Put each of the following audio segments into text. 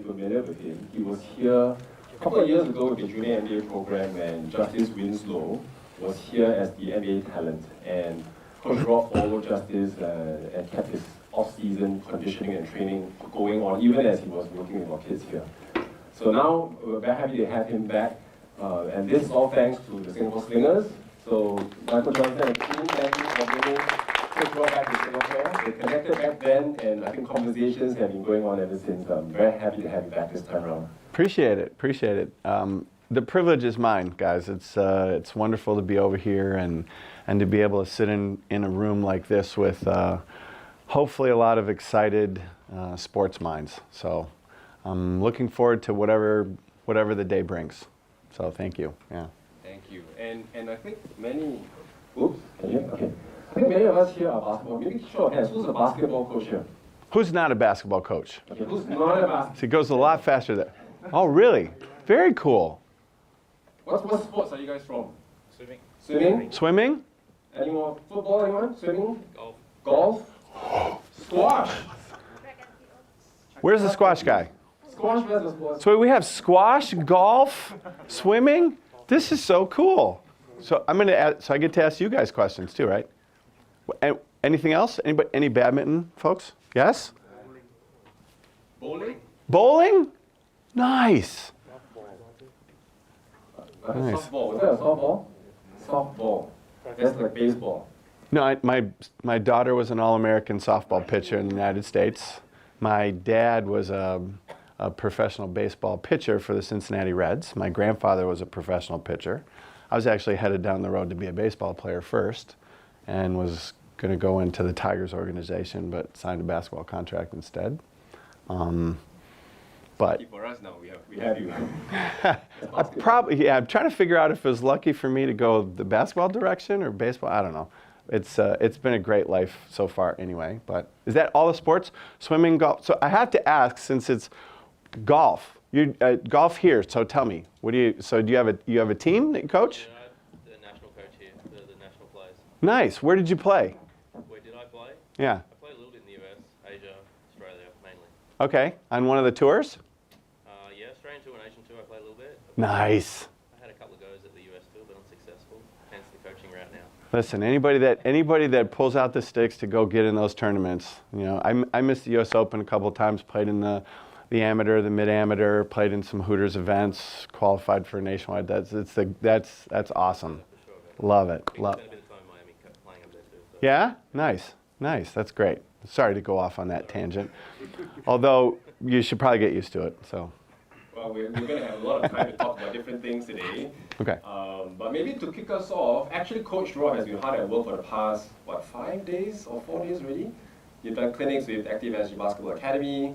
familiar with him. He was here a couple of years ago with the junior NBA program, and Justice Winslow was here as the NBA talent. And Coach Rob followed Justice and kept his off-season conditioning and training going on, even as he was working with our kids here. So now we're very happy to have him back, and this is all thanks to the Singapore Slingers. So Michael Johnson and team, thank you for bringing Coach Rob back to Singapore. They connected back then, and I think conversations have been going on ever since. I'm very happy to have you back this time around. Appreciate it. The privilege is mine, guys. It's wonderful to be over here and to be able to sit in a room like this with hopefully a lot of excited sports minds. So I'm looking forward to whatever the day brings. So thank you. Yeah. Thank you. And I think many. Oops. Can you? Okay. I think many of us here are basketball. Maybe show of hands. Who's a basketball coach here? Who's not a basketball coach? Okay. Who's not a basketball? So it goes a lot faster there. Oh, really? Very cool. What sports are you guys from? Swimming. Swimming? Swimming? Any more football, anyone? Swimming? Golf. Golf? Squash? Where's the squash guy? Squash versus sports. So we have squash, golf, swimming. This is so cool. So I get to ask you guys questions too, right? Anything else? Any badminton, folks? Yes? Bowling? Bowling? Nice. Nice. Softball. Was that a softball? Softball. That's like baseball. No, my daughter was an All-American softball pitcher in the United States. My dad was a professional baseball pitcher for the Cincinnati Reds. My grandfather was a professional pitcher. I was actually headed down the road to be a baseball player first and was going to go into the Tigers organization, but signed a basketball contract instead. But for us now, we have you. I'm trying to figure out if it was lucky for me to go the basketball direction or baseball. I don't know. It's been a great life so far anyway. But is that all the sports? Swimming, golf. So I have to ask, since it's golf. You golf here. So tell me, do you have a team that you coach? Yeah, I'm the national coach here, the national players. Nice. Where did you play? Where did I play? Yeah. I played a little bit in the US, Asia, Australia mainly. Okay. On one of the tours? Yeah, Australian tour and Asian tour I played a little bit. Nice. I had a couple of goes at the US tour, but unsuccessful. Hence the coaching route now. Listen, anybody that pulls out the sticks to go get in those tournaments, I missed the U.S. Open a couple of times, played in the amateur, the mid-amateur, played in some Hooters events, qualified for nationwide. That's awesome. For sure, Love it. spent a bit of time in Miami playing up there too. So. Yeah, nice. That's great. Sorry to go off on that tangent, although you should probably get used to it. So. Well, we're going to have a lot of time to talk about different things today. Okay. But maybe to kick us off, actually Coach Rob has been hard at work for the past, 5 days or 4 days already? You've done clinics with Active SG Basketball Academy,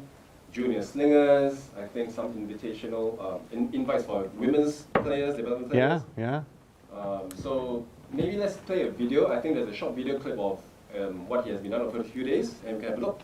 Junior Slingers, I think some invitational invites for women's players, development players. Yeah. So maybe let's play a video. I think there's a short video clip of what he has been done over a few days, and we can have a look.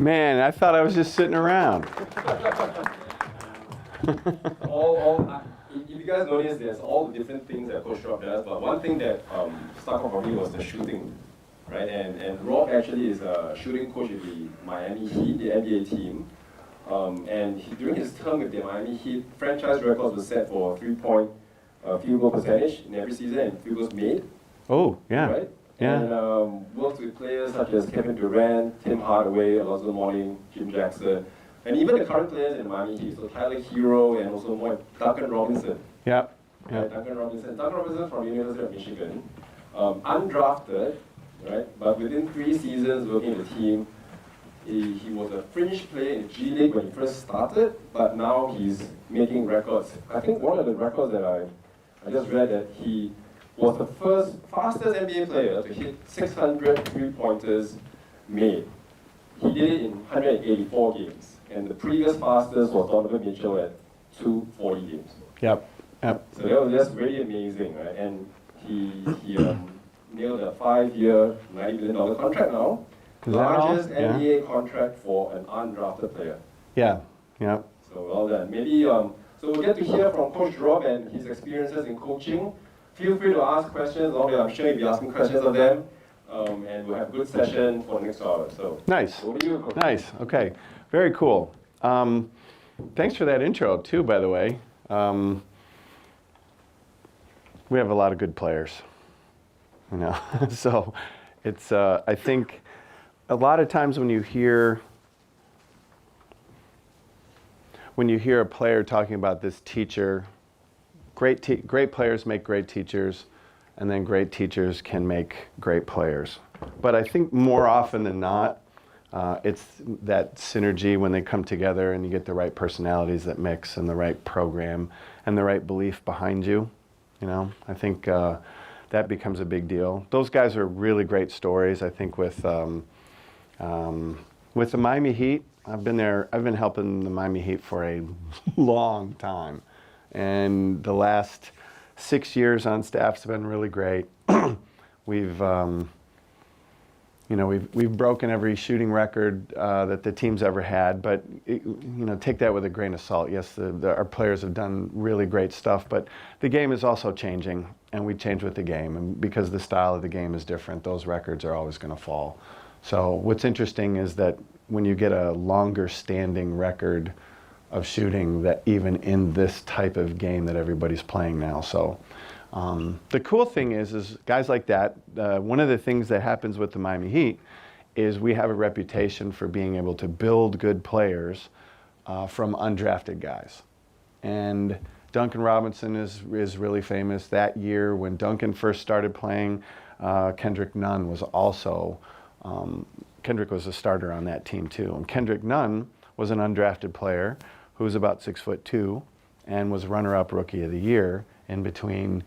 Man, I thought I was just sitting around. If you guys notice, there's all the different things that Coach Rob does, but one thing that stuck out for me was the shooting, right? And Rob actually is a shooting coach of the Miami Heat, the NBA team. During his term with the Miami Heat, franchise records were set for three-point field goal percentage in every season and field goals made. Oh, yeah. Right? Yeah. And worked with players such as Kevin Durant, Tim Hardaway, Alonzo Mourning, Jim Jackson, and even the current players in Miami Heat, so Tyler Hero and also more Duncan Robinson. Yep. Right? Duncan Robinson from University of Michigan, undrafted, right? But within 3 seasons working with the team, he was a fringe player in the G League when he first started, but now he's making records. I think one of the records that I just read that he was the fastest NBA player to hit 600 three-pointers made. He did it in 184 games, and the previous fastest was Donovan Mitchell at 240 games. Yep. Yep. So that was just really amazing, right? And he nailed a 5-year, $90 million contract now. Largest NBA contract for an undrafted player. Yeah. Yeah. So well done. Maybe so we'll get to hear from Coach Rob and his experiences in coaching. Feel free to ask questions. I'm sure you'll be asking questions of them, and we'll have a good session for the next hour. So nice. Over to you, Coach. Nice. Okay. Very cool. Thanks for that intro too, by the way. We have a lot of good players, you know. So it's I think a lot of times when you hear a player talking about this teacher, great players make great teachers, and then great teachers can make great players. But I think more often than not, it's that synergy when they come together and you get the right personalities that mix and the right program and the right belief behind you. You know, I think that becomes a big deal. Those guys are really great stories. I think with the Miami Heat, I've been helping the Miami Heat for a long time. And the last 6 years on staff's been really great. We've broken every shooting record that the team's ever had, but take that with a grain of salt. Yes, our players have done really great stuff, but the game is also changing, and we change with the game. And because the style of the game is different, those records are always going to fall. So what's interesting is that when you get a longer standing record of shooting, that even in this type of game that everybody's playing now. So the cool thing is guys like that, one of the things that happens with the Miami Heat is we have a reputation for being able to build good players from undrafted guys. And Duncan Robinson is really famous. That year when Duncan first started playing, Kendrick Nunn was also, Kendrick was a starter on that team too. And Kendrick Nunn was an undrafted player who was about 6'2" and was runner-up Rookie of the Year in between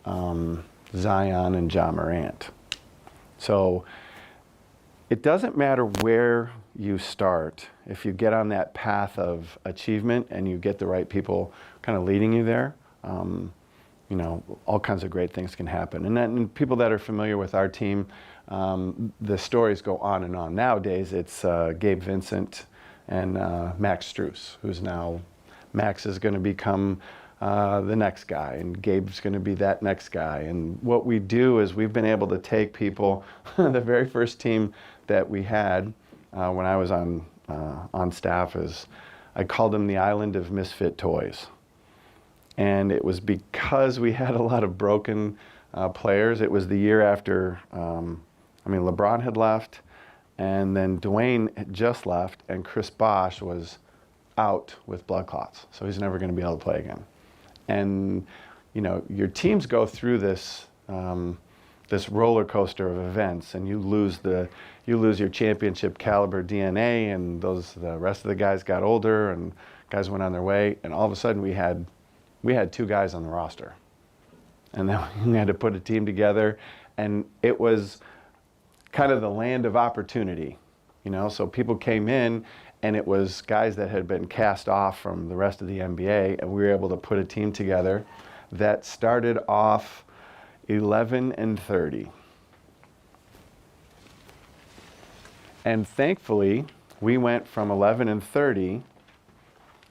Zion and Ja Morant. So it doesn't matter where you start. If you get on that path of achievement and you get the right people kind of leading you there, all kinds of great things can happen. And people that are familiar with our team, the stories go on and on. Nowadays, it's Gabe Vincent and Max Strus, who's now, Max is going to become the next guy, and Gabe's going to be that next guy. And what we do is we've been able to take people, the very first team that we had when I was on staff, I called them the Island of Misfit Toys. And it was because we had a lot of broken players. It was the year after, LeBron had left, and then Dwayne had just left, and Chris Bosh was out with blood clots. So he's never going to be able to play again. And, your teams go through this this roller coaster of events, and you lose your championship caliber DNA, and the rest of the guys got older, and guys went on their way, and all of a sudden we had 2 guys on the roster. And then we had to put a team together, and it was kind of the land of opportunity, so people came in, and it was guys that had been cast off from the rest of the NBA, and we were able to put a team together that started off 11-30. And thankfully, We went from 11-30,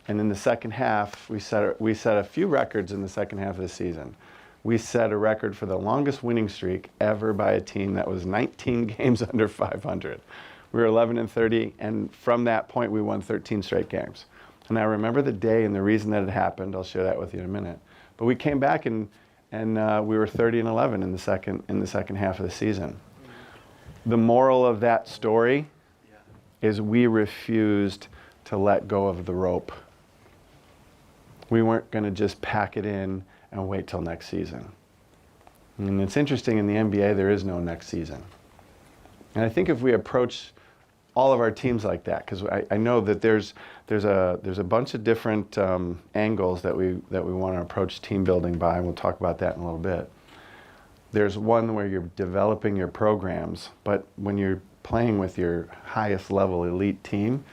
and in the second half, we set a few records in the second half of the season. We set a record for the longest winning streak ever by a team that was 19 games under 500. We were 11-30, and from that point, we won 13 straight games. And I remember the day and the reason that it happened. I'll share that with you in a minute. But we came back and we were 30-11 in the second half of the season. The moral of that story is we refused to let go of the rope. We weren't going to just pack it in and wait till next season. And it's interesting, in the NBA, there is no next season. And I think if we approach all of our teams like that, because I know that there's a bunch of different angles that we want to approach team building by, and we'll talk about that in a little bit. There's one where you're developing your programs, but when you're playing with your highest level elite team,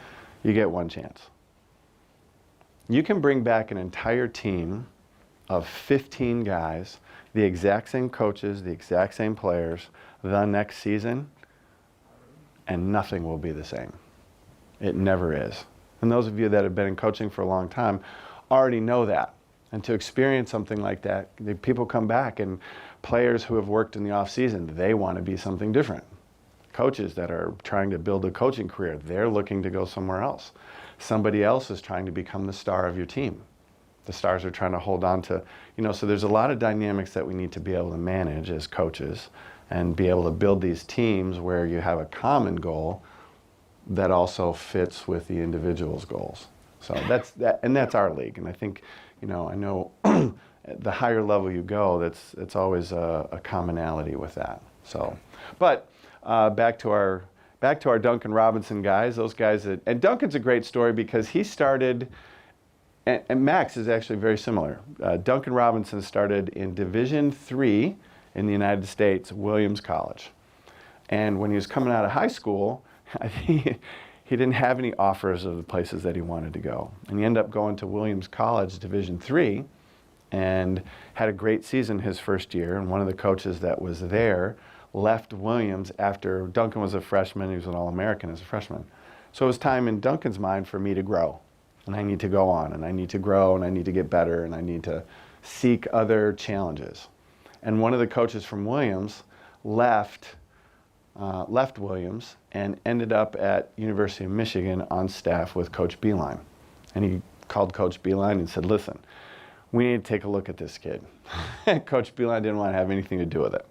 you get one chance. You can bring back an entire team of 15 guys, the exact same coaches, the exact same players, the next season, and nothing will be the same. It never is. And those of you that have been in coaching for a long time already know that. And to experience something like that, people come back, and players who have worked in the off season, they want to be something different. Coaches that are trying to build a coaching career, they're looking to go somewhere else. Somebody else is trying to become the star of your team. The stars are trying to hold on to, so there's a lot of dynamics that we need to be able to manage as coaches and be able to build these teams where you have a common goal that also fits with the individual's goals. So that's our league. And I think, I know the higher level you go, it's always a commonality with that. So, but back to our Duncan Robinson guys, those guys and Duncan's a great story because he started, and Max is actually very similar. Duncan Robinson started in Division III in the United States, Williams College. And when he was coming out of high school, he didn't have any offers of the places that he wanted to go. And he ended up going to Williams College, Division III, and had a great season his first year. And one of the coaches that was there left Williams after Duncan was a freshman. He was an All-American as a freshman. So it was time in Duncan's mind for me to grow. And I need to go on, and I need to grow, and I need to get better, and I need to seek other challenges. And one of the coaches from Williams left Williams and ended up at University of Michigan on staff with Coach Beeline. And he called Coach Beeline and said, listen, we need to take a look at this kid. Coach Beeline didn't want to have anything to do with it.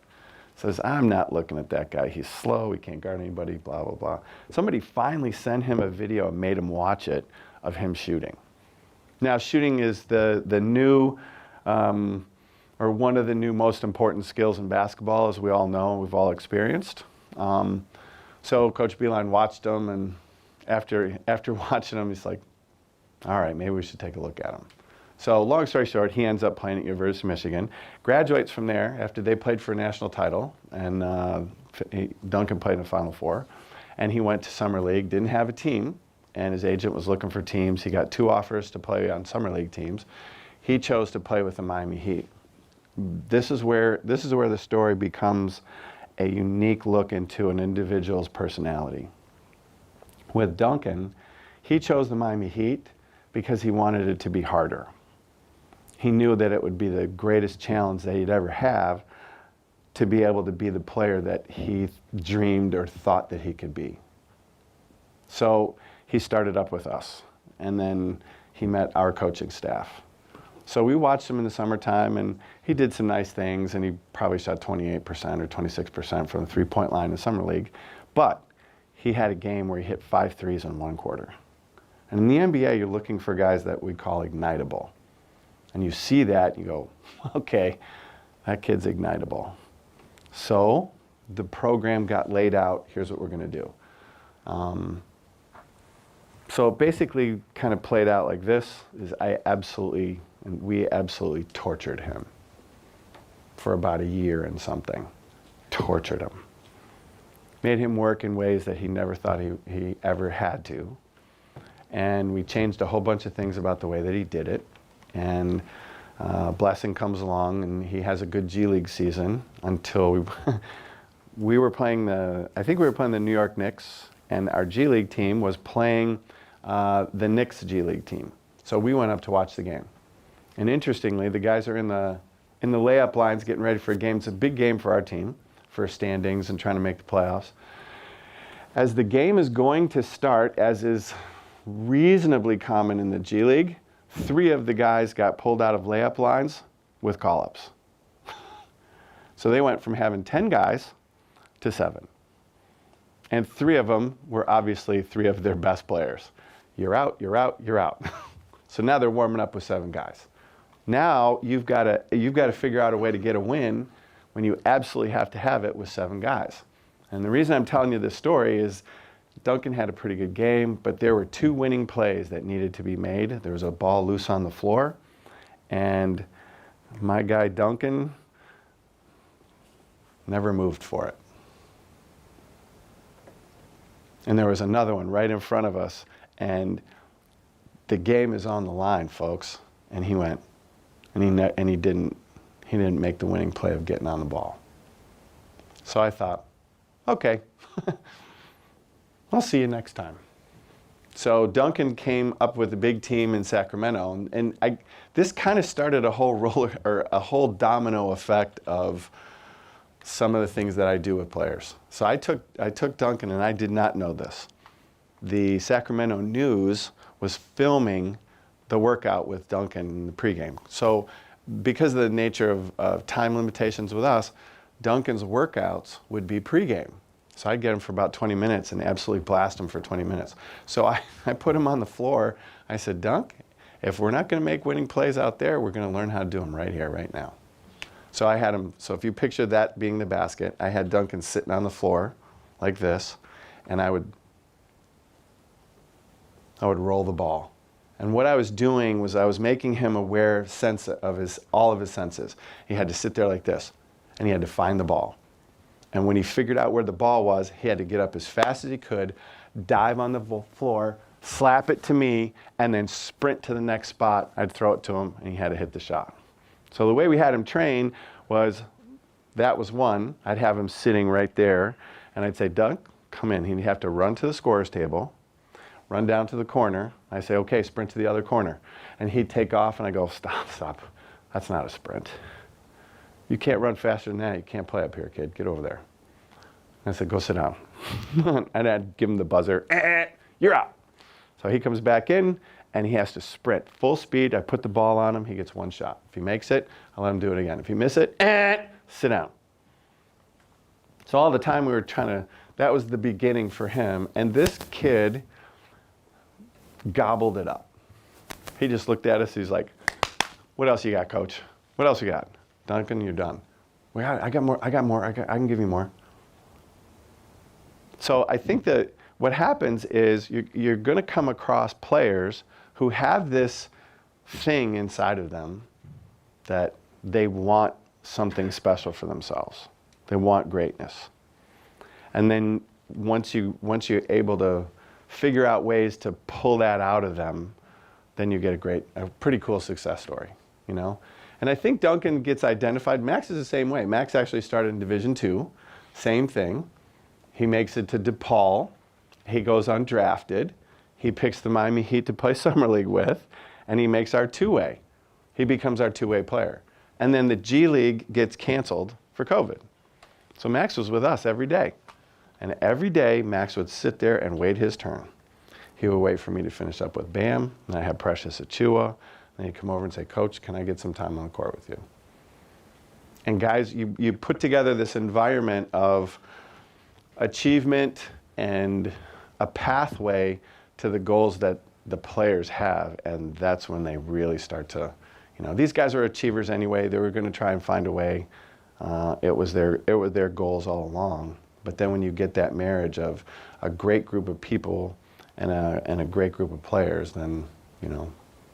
Says, I'm not looking at that guy. He's slow. He can't guard anybody, blah, blah, blah. Somebody finally sent him a video and made him watch it of him shooting. Now, shooting is the new, or one of the new most important skills in basketball, as we all know, we've all experienced. So Coach Beeline watched him, and after watching him, he's like, all right, maybe we should take a look at him. So long story short, he ends up playing at University of Michigan, graduates from there after they played for a national title, and Duncan played in the Final Four, and he went to Summer League, didn't have a team, and his agent was looking for teams. He got 2 offers to play on Summer League teams. He chose to play with the Miami Heat. This is where the story becomes a unique look into an individual's personality. With Duncan, he chose the Miami Heat because he wanted it to be harder. He knew that it would be the greatest challenge that he'd ever have to be able to be the player that he dreamed or thought that he could be. So he started up with us, and then he met our coaching staff. So we watched him in the summertime, and he did some nice things, and he probably shot 28% or 26% from the three-point line in Summer League. But he had a game where he hit 5 threes in 1 quarter. And in the NBA, you're looking for guys that we call ignitable. And you see that, you go, okay, that kid's ignitable. So the program got laid out. Here's what we're going to do. So it basically kind of played out like this, is we absolutely tortured him for about a year and something. Tortured him. Made him work in ways that he never thought he ever had to. And we changed a whole bunch of things about the way that he did it. And blessing comes along, and he has a good G League season until we were playing the New York Knicks, and our G League team was playing the Knicks G League team. So we went up to watch the game. And interestingly, the guys are in the layup lines getting ready for a game. It's a big game for our team, for standings and trying to make the playoffs. As the game is going to start, as is reasonably common in the G League, 3 of the guys got pulled out of layup lines with call-ups. So they went from having 10 guys to 7. And 3 of them were obviously 3 of their best players. You're out, you're out, you're out. So now they're warming up with 7 guys. Now you've got to figure out a way to get a win when you absolutely have to have it with 7 guys. And the reason I'm telling you this story is Duncan had a pretty good game, but there were 2 winning plays that needed to be made. There was a ball loose on the floor, and my guy Duncan never moved for it. And there was another one right in front of us, and the game is on the line, folks. And he went, and he didn't make the winning play of getting on the ball. So I thought, okay, I'll see you next time. So Duncan came up with a big team in Sacramento, and this kind of started a whole domino effect of some of the things that I do with players. So I took Duncan, and I did not know this. The Sacramento News was filming the workout with Duncan in the pregame. So because of the nature of time limitations with us, Duncan's workouts would be pregame. So I'd get him for about 20 minutes and absolutely blast him for 20 minutes. So I put him on the floor. I said, Dunk, if we're not going to make winning plays out there, we're going to learn how to do them right here, right now. So I had him, so if you picture that being the basket, I had Duncan sitting on the floor like this, and I would roll the ball. And what I was doing was I was making him aware of all of his senses. He had to sit there like this, and he had to find the ball. And when he figured out where the ball was, he had to get up as fast as he could, dive on the floor, slap it to me, and then sprint to the next spot. I'd throw it to him, and he had to hit the shot. So the way we had him train was, that was one. I'd have him sitting right there, and I'd say, Dunk, come in. He'd have to run to the scorer's table, run down to the corner. I say, okay, sprint to the other corner. And he'd take off, and I go, stop. That's not a sprint. You can't run faster than that. You can't play up here, kid. Get over there. And I said, go sit down. And I'd give him the buzzer. You're out. So he comes back in, and he has to sprint full speed. I put the ball on him. He gets 1 shot. If he makes it, I'll let him do it again. If he misses it, sit down. So all the time we were that was the beginning for him. And this kid gobbled it up. He just looked at us. He's like, what else you got, coach? What else you got? Duncan, you're done. I got more. I can give you more. So I think that what happens is you're going to come across players who have this thing inside of them that they want something special for themselves. They want greatness. And then once you're able to figure out ways to pull that out of them, then you get a pretty cool success story, you know? And I think Duncan gets identified. Max is the same way. Max actually started in Division II, same thing. He makes it to DePaul. He goes undrafted. He picks the Miami Heat to play Summer League with, and he makes our 2-way. He becomes our 2-way player. And then the G League gets canceled for COVID. So Max was with us every day. And every day, Max would sit there and wait his turn. He would wait for me to finish up with Bam, and I had Precious Achua. And he'd come over and say, Coach, can I get some time on the court with you? And guys, you put together this environment of achievement and a pathway to the goals that the players have, and that's when they really start to, these guys are achievers anyway. They were going to try and find a way. It was their goals all along. But then when you get that marriage of a great group of people and a great group of players, then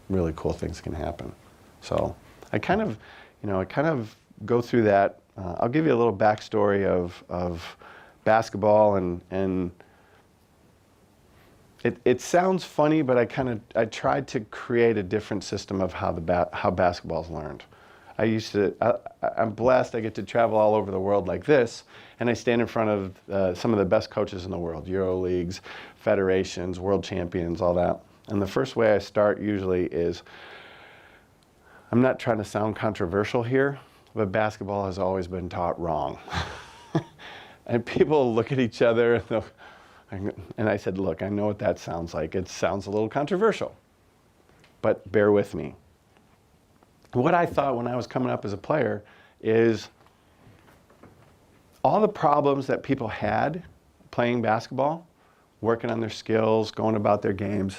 really cool things can happen. So I kind of go through that. I'll give you a little backstory of basketball, and it sounds funny, but I tried to create a different system of how basketball's learned. I'm blessed. I get to travel all over the world like this, and I stand in front of some of the best coaches in the world, Euro leagues, federations, world champions, all that. And the first way I start usually is, I'm not trying to sound controversial here, but basketball has always been taught wrong. And people look at each other, and I said, look, I know what that sounds like. It sounds a little controversial, but bear with me. What I thought when I was coming up as a player is all the problems that people had playing basketball, working on their skills, going about their games,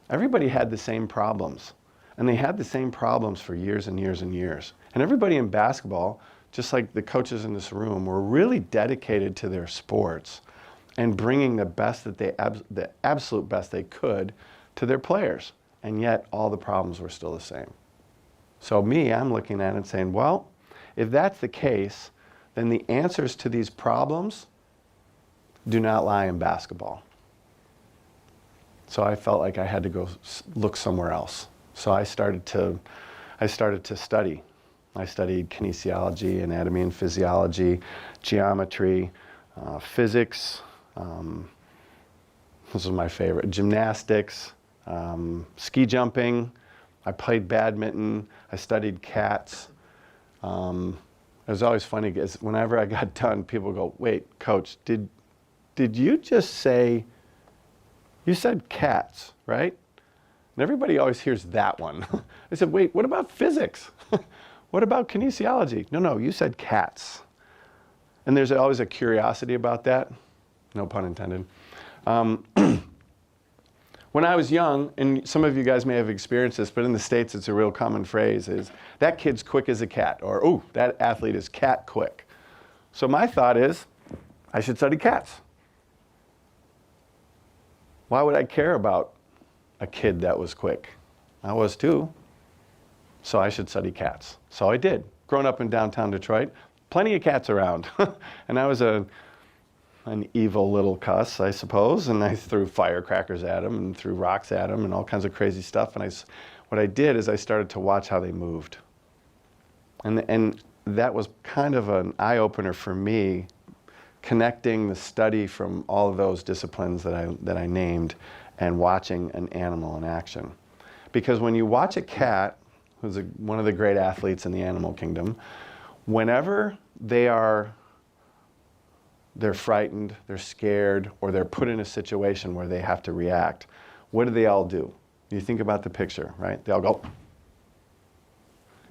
everybody had the same problems. And they had the same problems for years and years and years. And everybody in basketball, just like the coaches in this room, were really dedicated to their sports and bringing the best that the absolute best they could to their players. And yet all the problems were still the same. So I'm looking at it and saying, well, if that's the case, then the answers to these problems do not lie in basketball. So I felt like I had to go look somewhere else. So I started to study. I studied kinesiology, anatomy and physiology, geometry, physics. This was my favorite. Gymnastics, ski jumping. I played badminton. I studied cats. It was always funny because whenever I got done, people would go, "Wait, coach, did you just say, you said cats, right?" And everybody always hears that one. I said, "Wait, what about physics? What about kinesiology?" No, you said cats. And there's always a curiosity about that. No pun intended. When I was young, and some of you guys may have experienced this, but in the States it's a real common phrase, is that kid's quick as a cat, or ooh, that athlete is cat quick. So my thought is, I should study cats. Why would I care about a kid that was quick? I was too. So I should study cats. So I did. Growing up in downtown Detroit, plenty of cats around. And I was an evil little cuss, I suppose, and I threw firecrackers at them and threw rocks at them and all kinds of crazy stuff. And what I did is I started to watch how they moved. And that was kind of an eye-opener for me, connecting the study from all of those disciplines that I named and watching an animal in action. Because when you watch a cat, who's one of the great athletes in the animal kingdom, whenever they're frightened, they're scared, or they're put in a situation where they have to react, what do they all do? You think about the picture, right? They all go.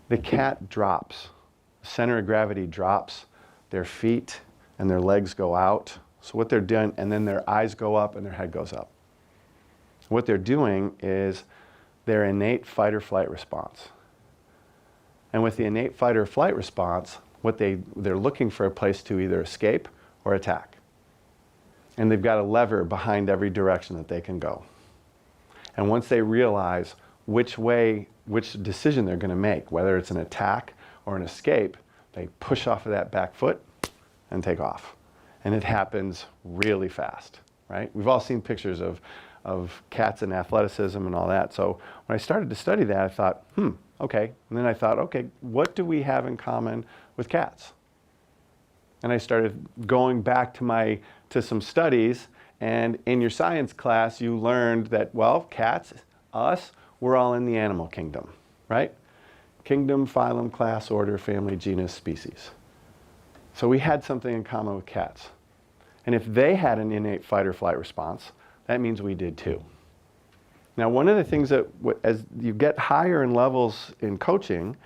The cat drops. The center of gravity drops. Their feet and their legs go out. So what they're doing, and then their eyes go up and their head goes up. What they're doing is their innate fight or flight response. And with the innate fight or flight response, they're looking for a place to either escape or attack. And they've got a lever behind every direction that they can go. And once they realize which decision they're going to make, whether it's an attack or an escape, they push off of that back foot and take off. And it happens really fast, right? We've all seen pictures of cats and athleticism and all that. So when I started to study that, I thought, okay. And then I thought, okay, what do we have in common with cats? And I started going back to some studies, and in your science class, you learned that, well, cats, us, we're all in the animal kingdom, right? Kingdom, phylum, class, order, family, genus, species. So we had something in common with cats. And if they had an innate fight or flight response, that means we did too. Now, one of the things that, as you get higher in levels in coaching,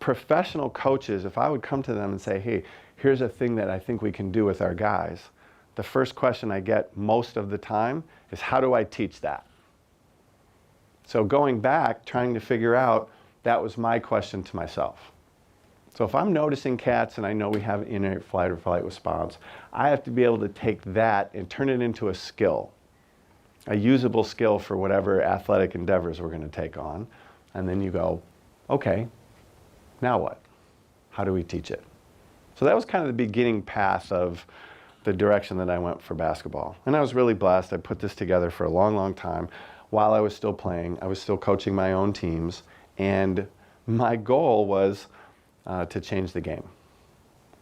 professional coaches, if I would come to them and say, hey, here's a thing that I think we can do with our guys, the first question I get most of the time is, how do I teach that? So going back, trying to figure out, that was my question to myself. So if I'm noticing cats and I know we have innate fight or flight response, I have to be able to take that and turn it into a skill, a usable skill for whatever athletic endeavors we're going to take on. And then you go, okay, now what? How do we teach it? So that was kind of the beginning path of the direction that I went for basketball. And I was really blessed. I put this together for a long, long time. While I was still playing, I was still coaching my own teams. And my goal was to change the game.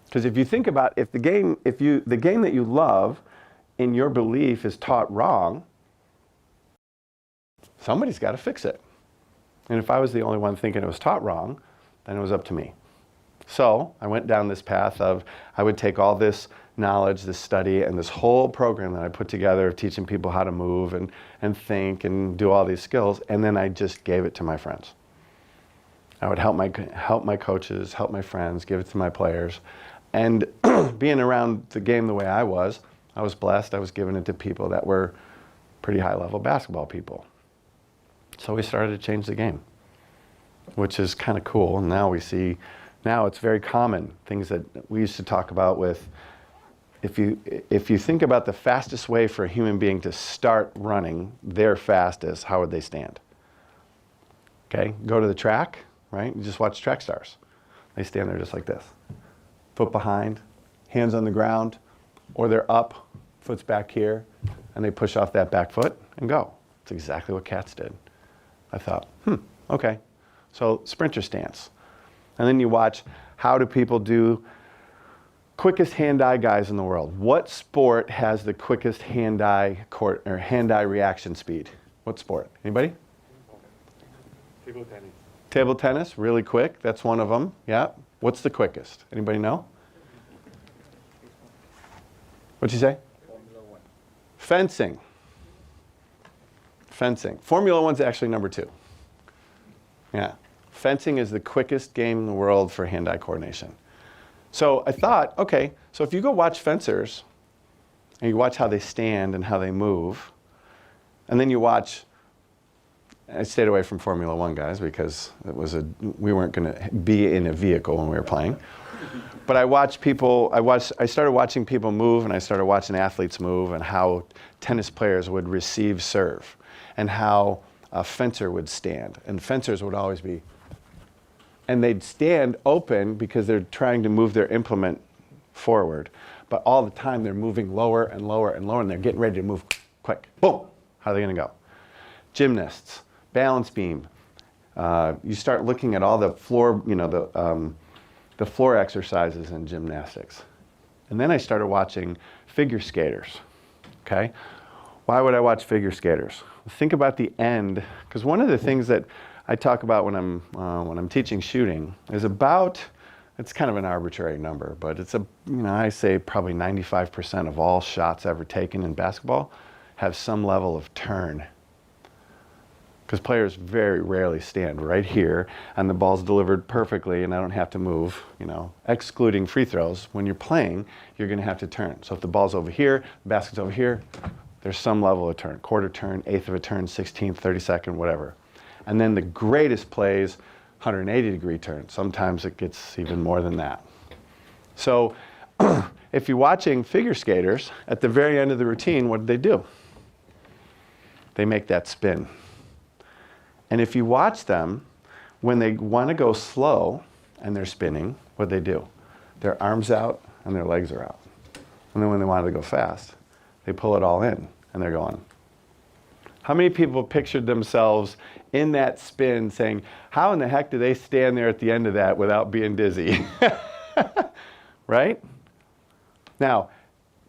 Because if you think about the game that you love in your belief is taught wrong, somebody's got to fix it. And if I was the only one thinking it was taught wrong, then it was up to me. So I went down this path of I would take all this knowledge, this study, and this whole program that I put together of teaching people how to move and think and do all these skills, and then I just gave it to my friends. I would help my coaches, help my friends, give it to my players. And being around the game the way I was blessed. I was giving it to people that were pretty high-level basketball people. So we started to change the game, which is kind of cool. And now we see, now it's very common, things that we used to talk about with, if you think about the fastest way for a human being to start running their fastest, how would they stand? Okay, go to the track, right? You just watch track stars. They stand there just like this. Foot behind, hands on the ground, or they're up, foot's back here, and they push off that back foot and go. It's exactly what cats did. I thought, okay. So sprinter stance. And then you watch, how do people do quickest hand-eye guys in the world? What sport has the quickest hand-eye reaction speed? What sport? Anybody? Table tennis. Table tennis, really quick. That's one of them. Yeah. What's the quickest? Anybody know? What'd you say? Formula 1. Fencing. Fencing. Formula 1's actually number 2. Yeah. Fencing is the quickest game in the world for hand-eye coordination. So I thought, okay, so if you go watch fencers, and you watch how they stand and how they move, and then you watch, I stayed away from Formula 1 guys because we weren't going to be in a vehicle when we were playing. But I started watching people move, and I started watching athletes move, and how tennis players would receive serve, and how a fencer would stand. And fencers would always be, and they'd stand open because they're trying to move their implement forward. But all the time they're moving lower and lower and lower, and they're getting ready to move quick. Boom! How are they going to go? Gymnasts, balance beam. You start looking at all the floor, the floor exercises in gymnastics. And then I started watching figure skaters, okay? Why would I watch figure skaters? Think about the end, because one of the things that I talk about when I'm teaching shooting is about, it's kind of an arbitrary number, but it's I say probably 95% of all shots ever taken in basketball have some level of turn. Because players very rarely stand right here and the ball's delivered perfectly and I don't have to move, excluding free throws. When you're playing, you're going to have to turn. So if the ball's over here, the basket's over here, there's some level of turn. Quarter turn, eighth of a turn, 16th, 32nd, whatever. And then the greatest plays, 180-degree turn. Sometimes it gets even more than that. So if you're watching figure skaters, at the very end of the routine, what do? They make that spin. And if you watch them, when they want to go slow and they're spinning, what do? Their arms out and their legs are out. And then when they want to go fast, they pull it all in and they're going. How many people pictured themselves in that spin saying, how in the heck do they stand there at the end of that without being dizzy? Right? Now,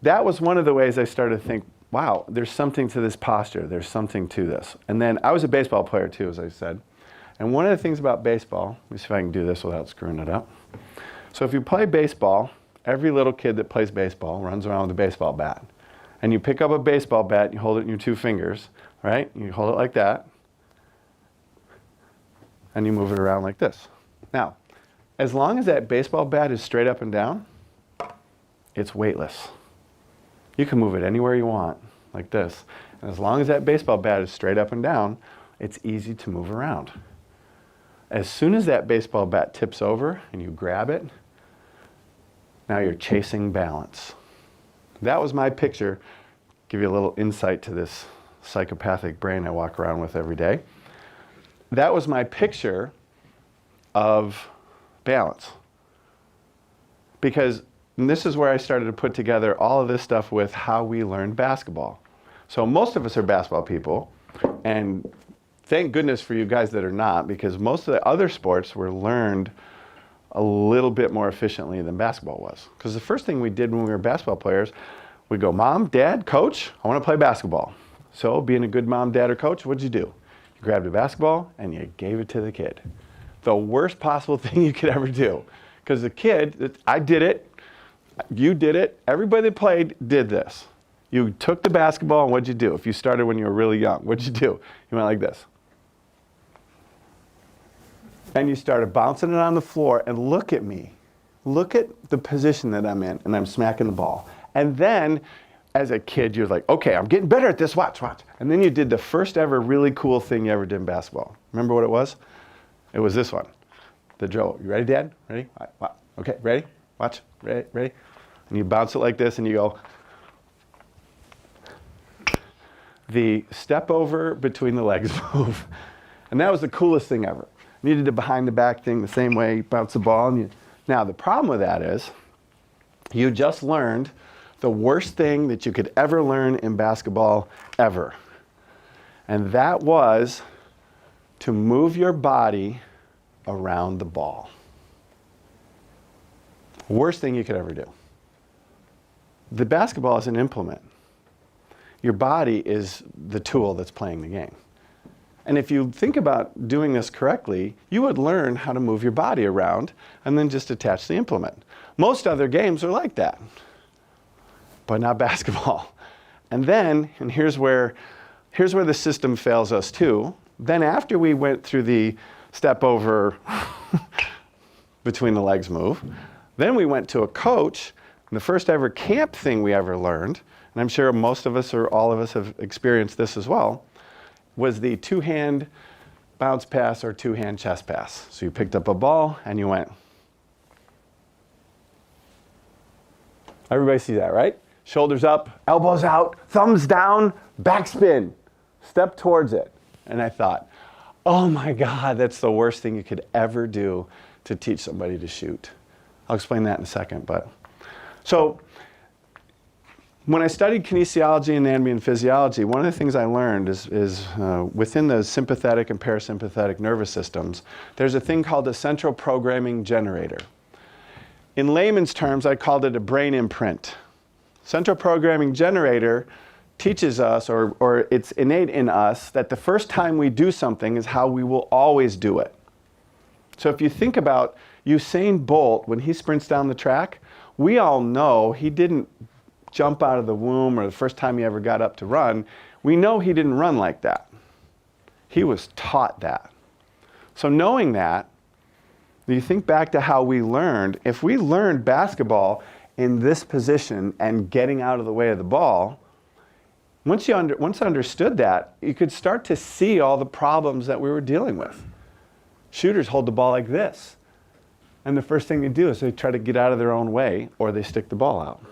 that was one of the ways I started to think, wow, there's something to this posture. There's something to this. And then I was a baseball player too, as I said. And one of the things about baseball, let me see if I can do this without screwing it up. So if you play baseball, every little kid that plays baseball runs around with a baseball bat. And you pick up a baseball bat, and you hold it in your 2 fingers, right? You hold it like that. And you move it around like this. Now, as long as that baseball bat is straight up and down, it's weightless. You can move it anywhere you want, like this. And as long as that baseball bat is straight up and down, it's easy to move around. As soon as that baseball bat tips over and you grab it, now you're chasing balance. That was my picture. Give you a little insight to this psychopathic brain I walk around with every day. That was my picture of balance. Because this is where I started to put together all of this stuff with how we learned basketball. So most of us are basketball people, and Thank goodness for you guys that are not, because most of the other sports were learned a little bit more efficiently than basketball was. Because the first thing we did when we were basketball players, we'd go, Mom, Dad, Coach, I want to play basketball. So being a good mom, dad, or coach, what'd you do? You grabbed a basketball and you gave it to the kid. The worst possible thing you could ever do. Because the kid, I did it, you did it, everybody that played did this. You took the basketball and what'd you do? If you started when you were really young, what'd you do? You went like this. And you started bouncing it on the floor, and look at me. Look at the position that I'm in, and I'm smacking the ball. And then, as a kid, you're like, okay, I'm getting better at this, watch. And then you did the first ever really cool thing you ever did in basketball. Remember what it was? It was this one, the drill. You ready, Dad? Ready? Okay, ready? Watch, ready? And you bounce it like this, and you go. The step over between the legs move. And that was the coolest thing ever. You did the behind the back thing the same way, you bounce the ball. Now the problem with that is, you just learned the worst thing that you could ever learn in basketball ever. And that was to move your body around the ball. Worst thing you could ever do. The basketball is an implement. Your body is the tool that's playing the game. And if you think about doing this correctly, you would learn how to move your body around and then just attach the implement. Most other games are like that, but not basketball. And then, and here's where the system fails us too. Then after we went through the step over between the legs move, then we went to a coach, and the first ever camp thing we ever learned, and I'm sure most of us or all of us have experienced this as well, was the two-hand bounce pass or two-hand chest pass. So you picked up a ball and you went. Everybody see that, right? Shoulders up, elbows out, thumbs down, backspin. Step towards it. And I thought, oh my God, that's the worst thing you could ever do to teach somebody to shoot. I'll explain that in a second. So when I studied kinesiology, anatomy, and physiology, one of the things I learned is within the sympathetic and parasympathetic nervous systems, there's a thing called a central programming generator. In layman's terms, I called it a brain imprint. Central programming generator teaches us, or it's innate in us, that the first time we do something is how we will always do it. So if you think about Usain Bolt, when he sprints down the track, we all know he didn't jump out of the womb or the first time he ever got up to run. We know he didn't run like that. He was taught that. So knowing that, you think back to how we learned. If we learned basketball in this position and getting out of the way of the ball, once I understood that, you could start to see all the problems that we were dealing with. Shooters hold the ball like this. And the first thing they do is they try to get out of their own way, or they stick the ball out.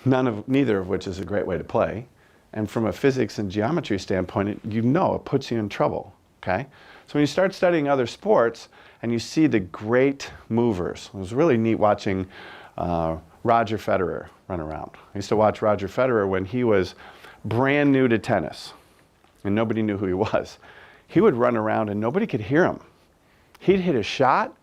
Neither of which is a great way to play. And from a physics and geometry standpoint, it puts you in trouble, okay? So when you start studying other sports and you see the great movers, it was really neat watching Roger Federer run around. I used to watch Roger Federer when he was brand new to tennis and nobody knew who he was. He would run around and nobody could hear him. He'd hit a shot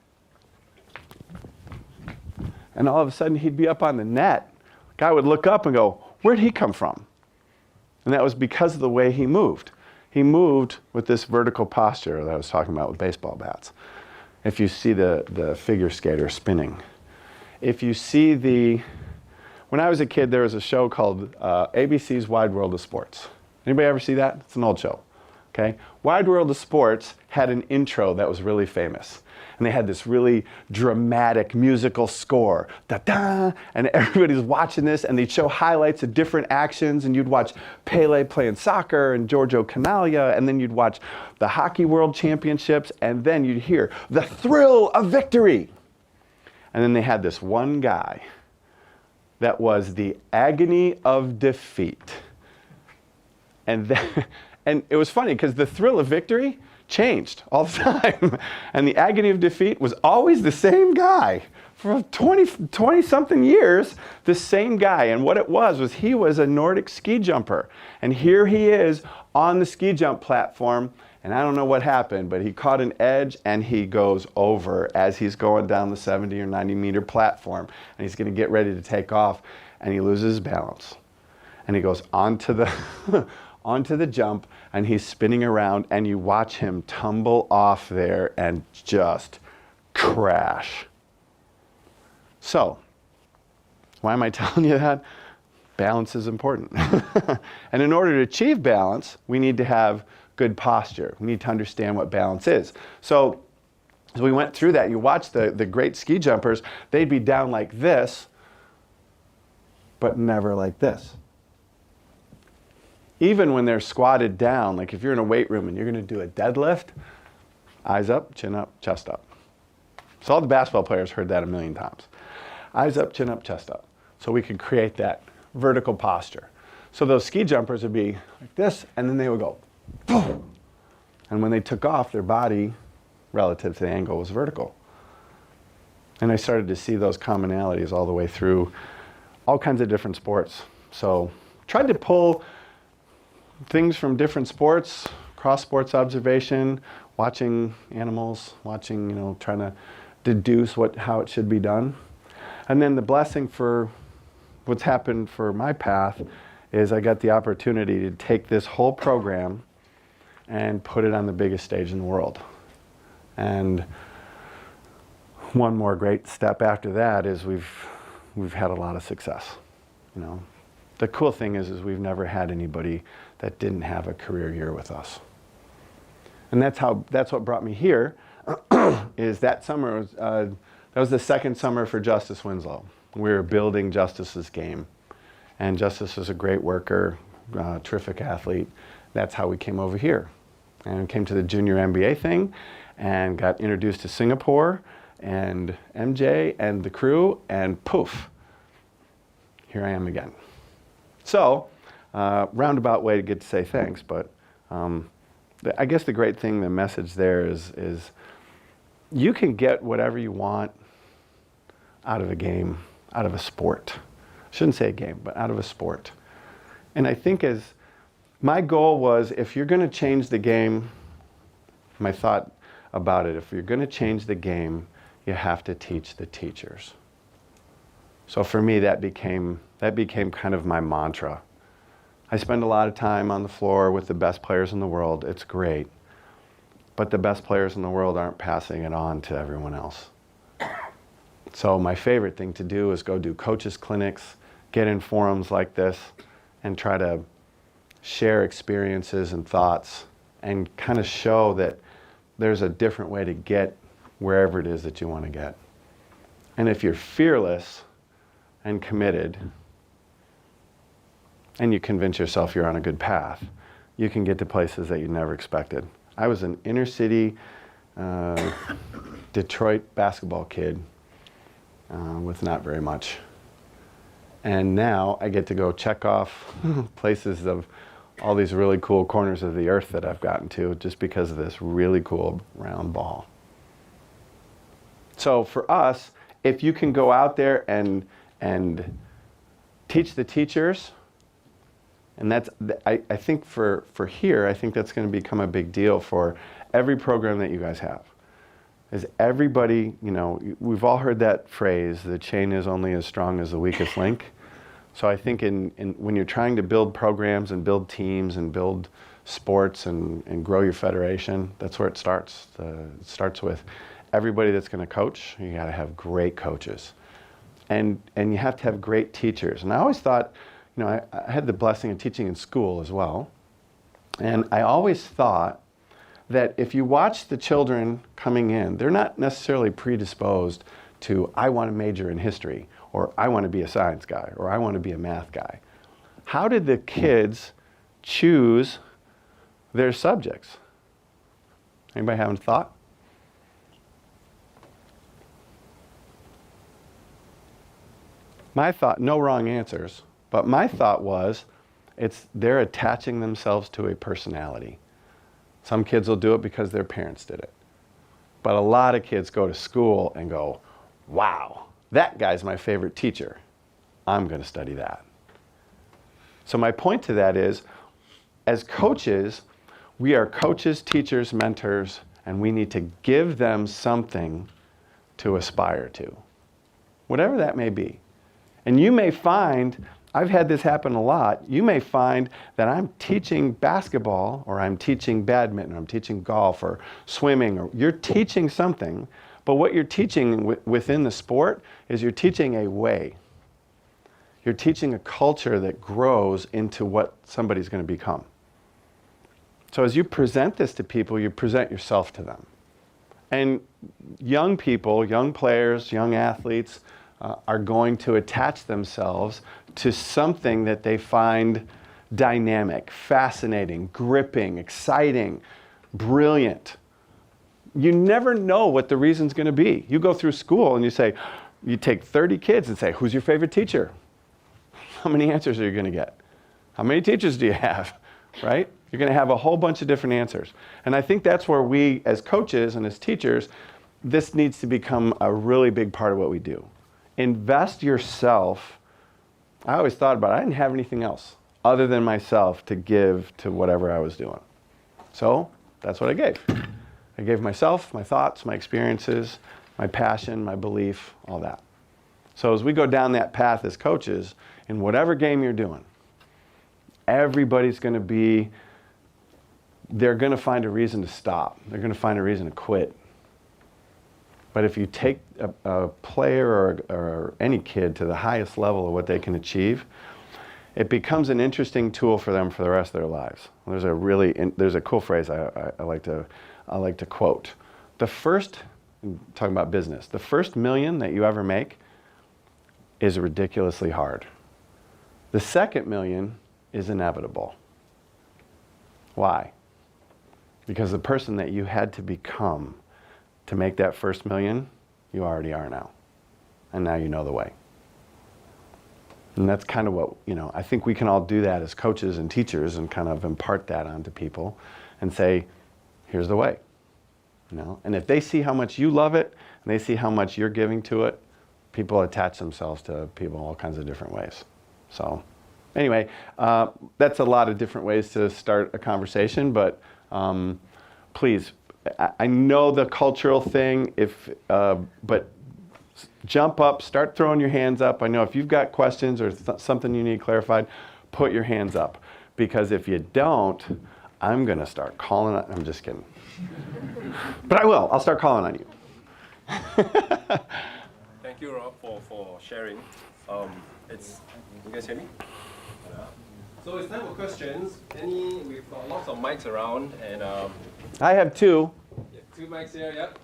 and all of a sudden he'd be up on the net. Guy would look up and go, where'd he come from? And that was because of the way he moved. He moved with this vertical posture that I was talking about with baseball bats. If you see the figure skater spinning. If you see when I was a kid, there was a show called ABC's Wide World of Sports. Anybody ever see that? It's an old show, okay? Wide World of Sports had an intro that was really famous. And they had this really dramatic musical score, da-da, and everybody's watching this, and they'd show highlights of different actions, and you'd watch Pele playing soccer and Giorgio Canaglia, and then you'd watch the Hockey World Championships, and then you'd hear the thrill of victory. And then they had this one guy that was the agony of defeat. And it was funny, because the thrill of victory changed all the time. And the agony of defeat was always the same guy. For 20-something years, the same guy. And what it was he was a Nordic ski jumper. And here he is on the ski jump platform, And I don't know what happened, but he caught an edge and he goes over as he's going down the 70 or 90 meter platform. And he's going to get ready to take off, and he loses his balance. And he goes onto the, onto the jump, and he's spinning around, and you watch him tumble off there and just crash. So, why am I telling you that? Balance is important. And in order to achieve balance, we need to have good posture. We need to understand what balance is. So, as we went through that, you watch the great ski jumpers, they'd be down like this, but never like this. Even when they're squatted down, like if you're in a weight room and you're going to do a deadlift, eyes up, chin up, chest up. So all the basketball players heard that a million times. Eyes up, chin up, chest up. So we could create that vertical posture. So those ski jumpers would be like this, and then they would go, boom. And when they took off, their body, relative to the angle, was vertical. And I started to see those commonalities all the way through all kinds of different sports. So tried to pull things from different sports, cross sports observation, watching animals, watching, trying to deduce how it should be done. And then the blessing for what's happened for my path is I got the opportunity to take this whole program and put it on the biggest stage in the world. And one more great step after that is we've had a lot of success. The cool thing is we've never had anybody that didn't have a career year with us. And that's what brought me here, is that summer, that was the second summer for Justice Winslow. We were building Justice's game. And Justice is a great worker, terrific athlete. That's how we came over here. And came to the junior MBA thing and got introduced to Singapore and MJ and the crew, and poof, here I am again. So, roundabout way to get to say thanks, but I guess the great thing, the message there is you can get whatever you want out of a game, out of a sport. I shouldn't say a game, but out of a sport. And I think my goal was, if you're going to change the game, my thought about it, if you're going to change the game, you have to teach the teachers. So for me, that became kind of my mantra. I spend a lot of time on the floor with the best players in the world. It's great. But the best players in the world aren't passing it on to everyone else. So my favorite thing to do is go do coaches clinics, get in forums like this, and try to share experiences and thoughts and kind of show that there's a different way to get wherever it is that you want to get. And if you're fearless and committed, and you convince yourself you're on a good path, you can get to places that you never expected. I was an inner city Detroit basketball kid with not very much. And now I get to go check off places of all these really cool corners of the earth that I've gotten to just because of this really cool round ball. So for us, if you can go out there and teach the teachers, and that's, I think for here, I think that's going to become a big deal for every program that you guys have. Is everybody, we've all heard that phrase, the chain is only as strong as the weakest link. So I think when you're trying to build programs and build teams and build sports and grow your federation, that's where it starts. It starts with everybody that's going to coach. You got to have great coaches. And you have to have great teachers. And I always thought, I had the blessing of teaching in school as well. And I always thought that if you watch the children coming in, they're not necessarily predisposed to, I want to major in history, or I want to be a science guy, or I want to be a math guy. How did the kids choose their subjects? Anybody have a thought? My thought, no wrong answers, but my thought was, they're attaching themselves to a personality. Some kids will do it because their parents did it. But a lot of kids go to school and go, wow, that guy's my favorite teacher. I'm going to study that. So my point to that is, as coaches, We are coaches, teachers, mentors, and we need to give them something to aspire to, whatever that may be. And you may find, I've had this happen a lot, you may find that I'm teaching basketball, or I'm teaching badminton, or I'm teaching golf, or swimming, or you're teaching something, but what you're teaching within the sport is you're teaching a way. You're teaching a culture that grows into what somebody's going to become. So as you present this to people, you present yourself to them. And young people, young players, young athletes are going to attach themselves to something that they find dynamic, fascinating, gripping, exciting, brilliant. You never know what the reason's going to be. You go through school and you take 30 kids and say, who's your favorite teacher? How many answers are you going to get? How many teachers do you have, right? You're going to have a whole bunch of different answers. And I think that's where we, as coaches and as teachers, this needs to become a really big part of what we do. Invest yourself. I always thought about it. I didn't have anything else other than myself to give to whatever I was doing. So that's what I gave. I gave myself, my thoughts, my experiences, my passion, my belief, all that. So as we go down that path as coaches, in whatever game you're doing, everybody's going to be, they're going to find a reason to stop. They're going to find a reason to quit. But if you take a player or any kid to the highest level of what they can achieve, it becomes an interesting tool for them for the rest of their lives. There's a cool phrase I like to quote. Talking about business, the first million that you ever make is ridiculously hard. The second million is inevitable. Why? Because the person that you had to become to make that first million, you already are now. And now you know the way. And that's kind of what, I think we can all do that as coaches and teachers and kind of impart that onto people and say, here's the way. And if they see how much you love it and they see how much you're giving to it, people attach themselves to people in all kinds of different ways. So anyway, that's a lot of different ways to start a conversation, but please, I know the cultural thing, but jump up, start throwing your hands up. I know if you've got questions or something you need clarified, put your hands up. Because if you don't, I'm going to start calling I'm just kidding. But I will. I'll start calling on you. Thank you, Rob, for sharing. You guys hear me? So it's time for questions. We've got lots of mics around, and I have two. yeah, 2 mics here. Yep.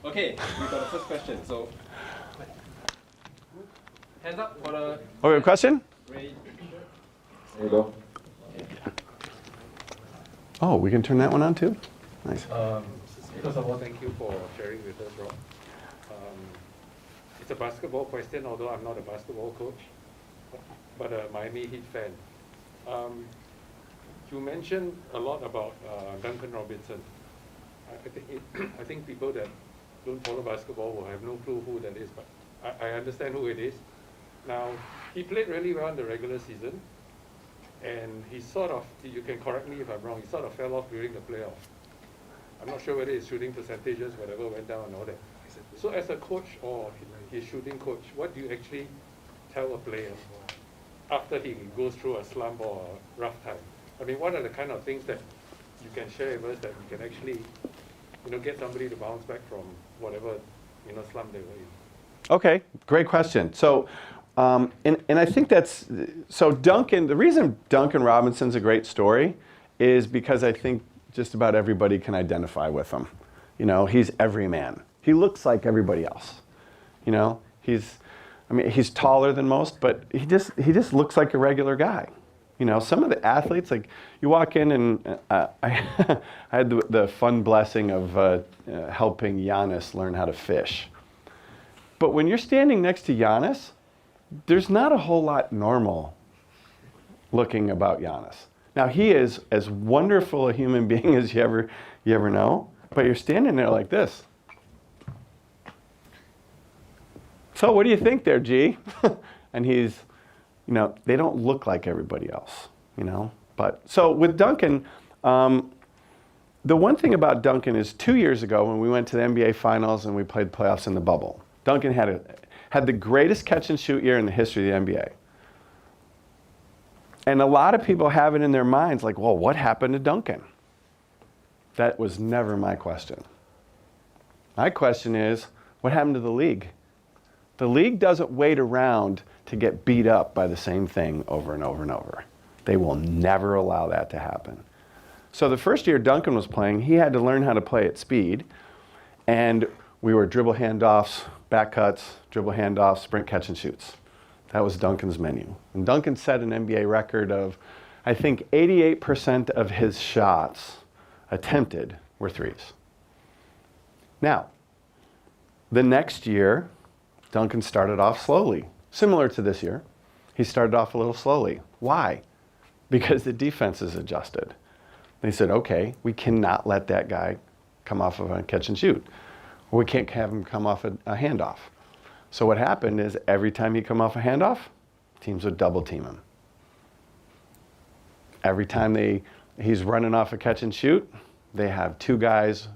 Okay, we've got the first question. So hands up for the. Oh, we have a question? Great. There you go. Oh, we can turn that one on too? Nice. First of all, thank you for sharing with us, Rob. It's a basketball question, although I'm not a basketball coach, but a Miami Heat fan. You mentioned a lot about Duncan Robinson. I think people that don't follow basketball will have no clue who that is, but I understand who it is. Now, he played really well in the regular season, and he sort of, you can correct me if I'm wrong, he sort of fell off during the playoffs. I'm not sure whether his shooting percentages, whatever, went down and all that. So as a coach or his shooting coach, what do you actually tell a player after he goes through a slump or a rough time? I mean, what are the kind of things that you can share with us that you can actually, get somebody to bounce back from whatever, slump they were in? Okay, great question. So, and I think so Duncan, the reason Duncan Robinson's a great story is because I think just about everybody can identify with him. He's every man. He looks like everybody else. He's taller than most, but he just looks like a regular guy. Some of the athletes, like you walk in and I had the fun blessing of helping Giannis learn how to fish. But when you're standing next to Giannis, there's not a whole lot normal looking about Giannis. Now he is as wonderful a human being as you ever know, but you're standing there like this. So what do you think there, G? And he's, they don't look like everybody else, But so with Duncan, the one thing about Duncan is 2 years ago when we went to the NBA Finals and we played playoffs in the bubble, Duncan had the greatest catch and shoot year in the history of the NBA. And a lot of people have it in their minds like, well, what happened to Duncan? That was never my question. My question is, what happened to the league? The league doesn't wait around to get beat up by the same thing over and over and over. They will never allow that to happen. So the first year Duncan was playing, he had to learn how to play at speed. And we were dribble handoffs, back cuts, dribble handoffs, sprint catch and shoots. That was Duncan's menu. And Duncan set an NBA record of, I think 88% of his shots attempted were threes. Now, the next year, Duncan started off slowly, similar to this year. He started off a little slowly. Why? Because the defenses adjusted. They said, okay, we cannot let that guy come off of a catch and shoot. Or we can't have him come off a handoff. So what happened is every time he come off a handoff, teams would double team him. Every time he's running off a catch and shoot, they have two guys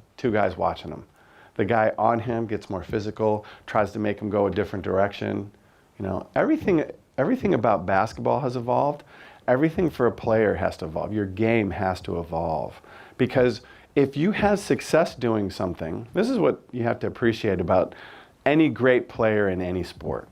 watching him. The guy on him gets more physical, tries to make him go a different direction. You know, everything about basketball has evolved. Everything for a player has to evolve. Your game has to evolve. Because if you have success doing something, this is what you have to appreciate about any great player in any sport.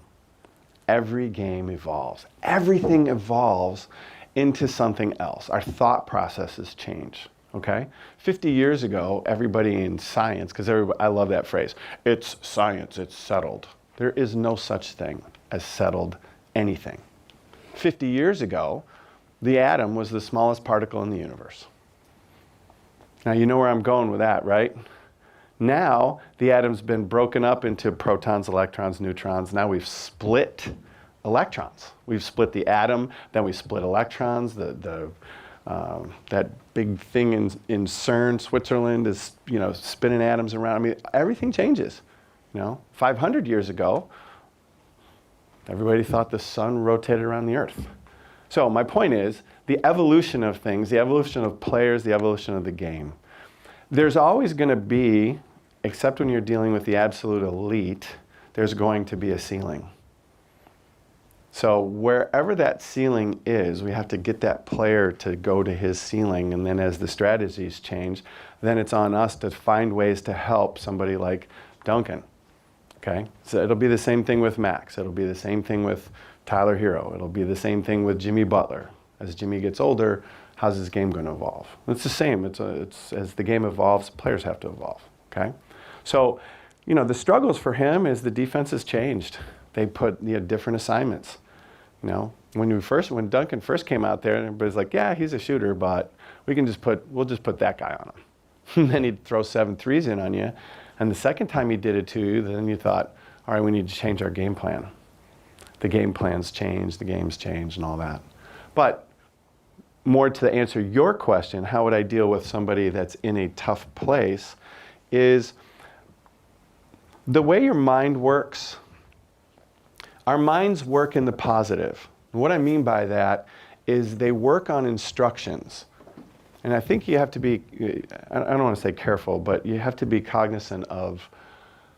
Every game evolves. Everything evolves into something else. Our thought processes change. Okay? 50 years ago, everybody in science, because I love that phrase, it's science, it's settled. There is no such thing as settled anything. 50 years ago, the atom was the smallest particle in the universe. Now you know where I'm going with that, right? Now the atom's been broken up into protons, electrons, neutrons. Now we've split electrons. We've split the atom, then we split electrons. That big thing in CERN, Switzerland, is spinning atoms around. I mean, everything changes. 500 years ago, everybody thought the sun rotated around the earth. So my point is, the evolution of things, the evolution of players, the evolution of the game. There's always going to be, except when you're dealing with the absolute elite, there's going to be a ceiling. So wherever that ceiling is, we have to get that player to go to his ceiling, and then as the strategies change, then it's on us to find ways to help somebody like Duncan. Okay? So it'll be the same thing with Max. It'll be the same thing with Tyler Hero. It'll be the same thing with Jimmy Butler. As Jimmy gets older, how's his game going to evolve? It's the same. It's as the game evolves, players have to evolve. Okay? So, the struggles for him is the defense has changed. They put different assignments. When Duncan first came out there, everybody's like, yeah, he's a shooter, but we'll just put that guy on him. And then he'd throw 7 threes in on you. And the second time he did it to you, then you thought, all right, we need to change our game plan. The game plans change, the games change, and all that. But more to answer your question, how would I deal with somebody that's in a tough place, is the way your mind works. Our minds work in the positive. And what I mean by that is they work on instructions. And I think you have to be, I don't want to say careful, but you have to be cognizant of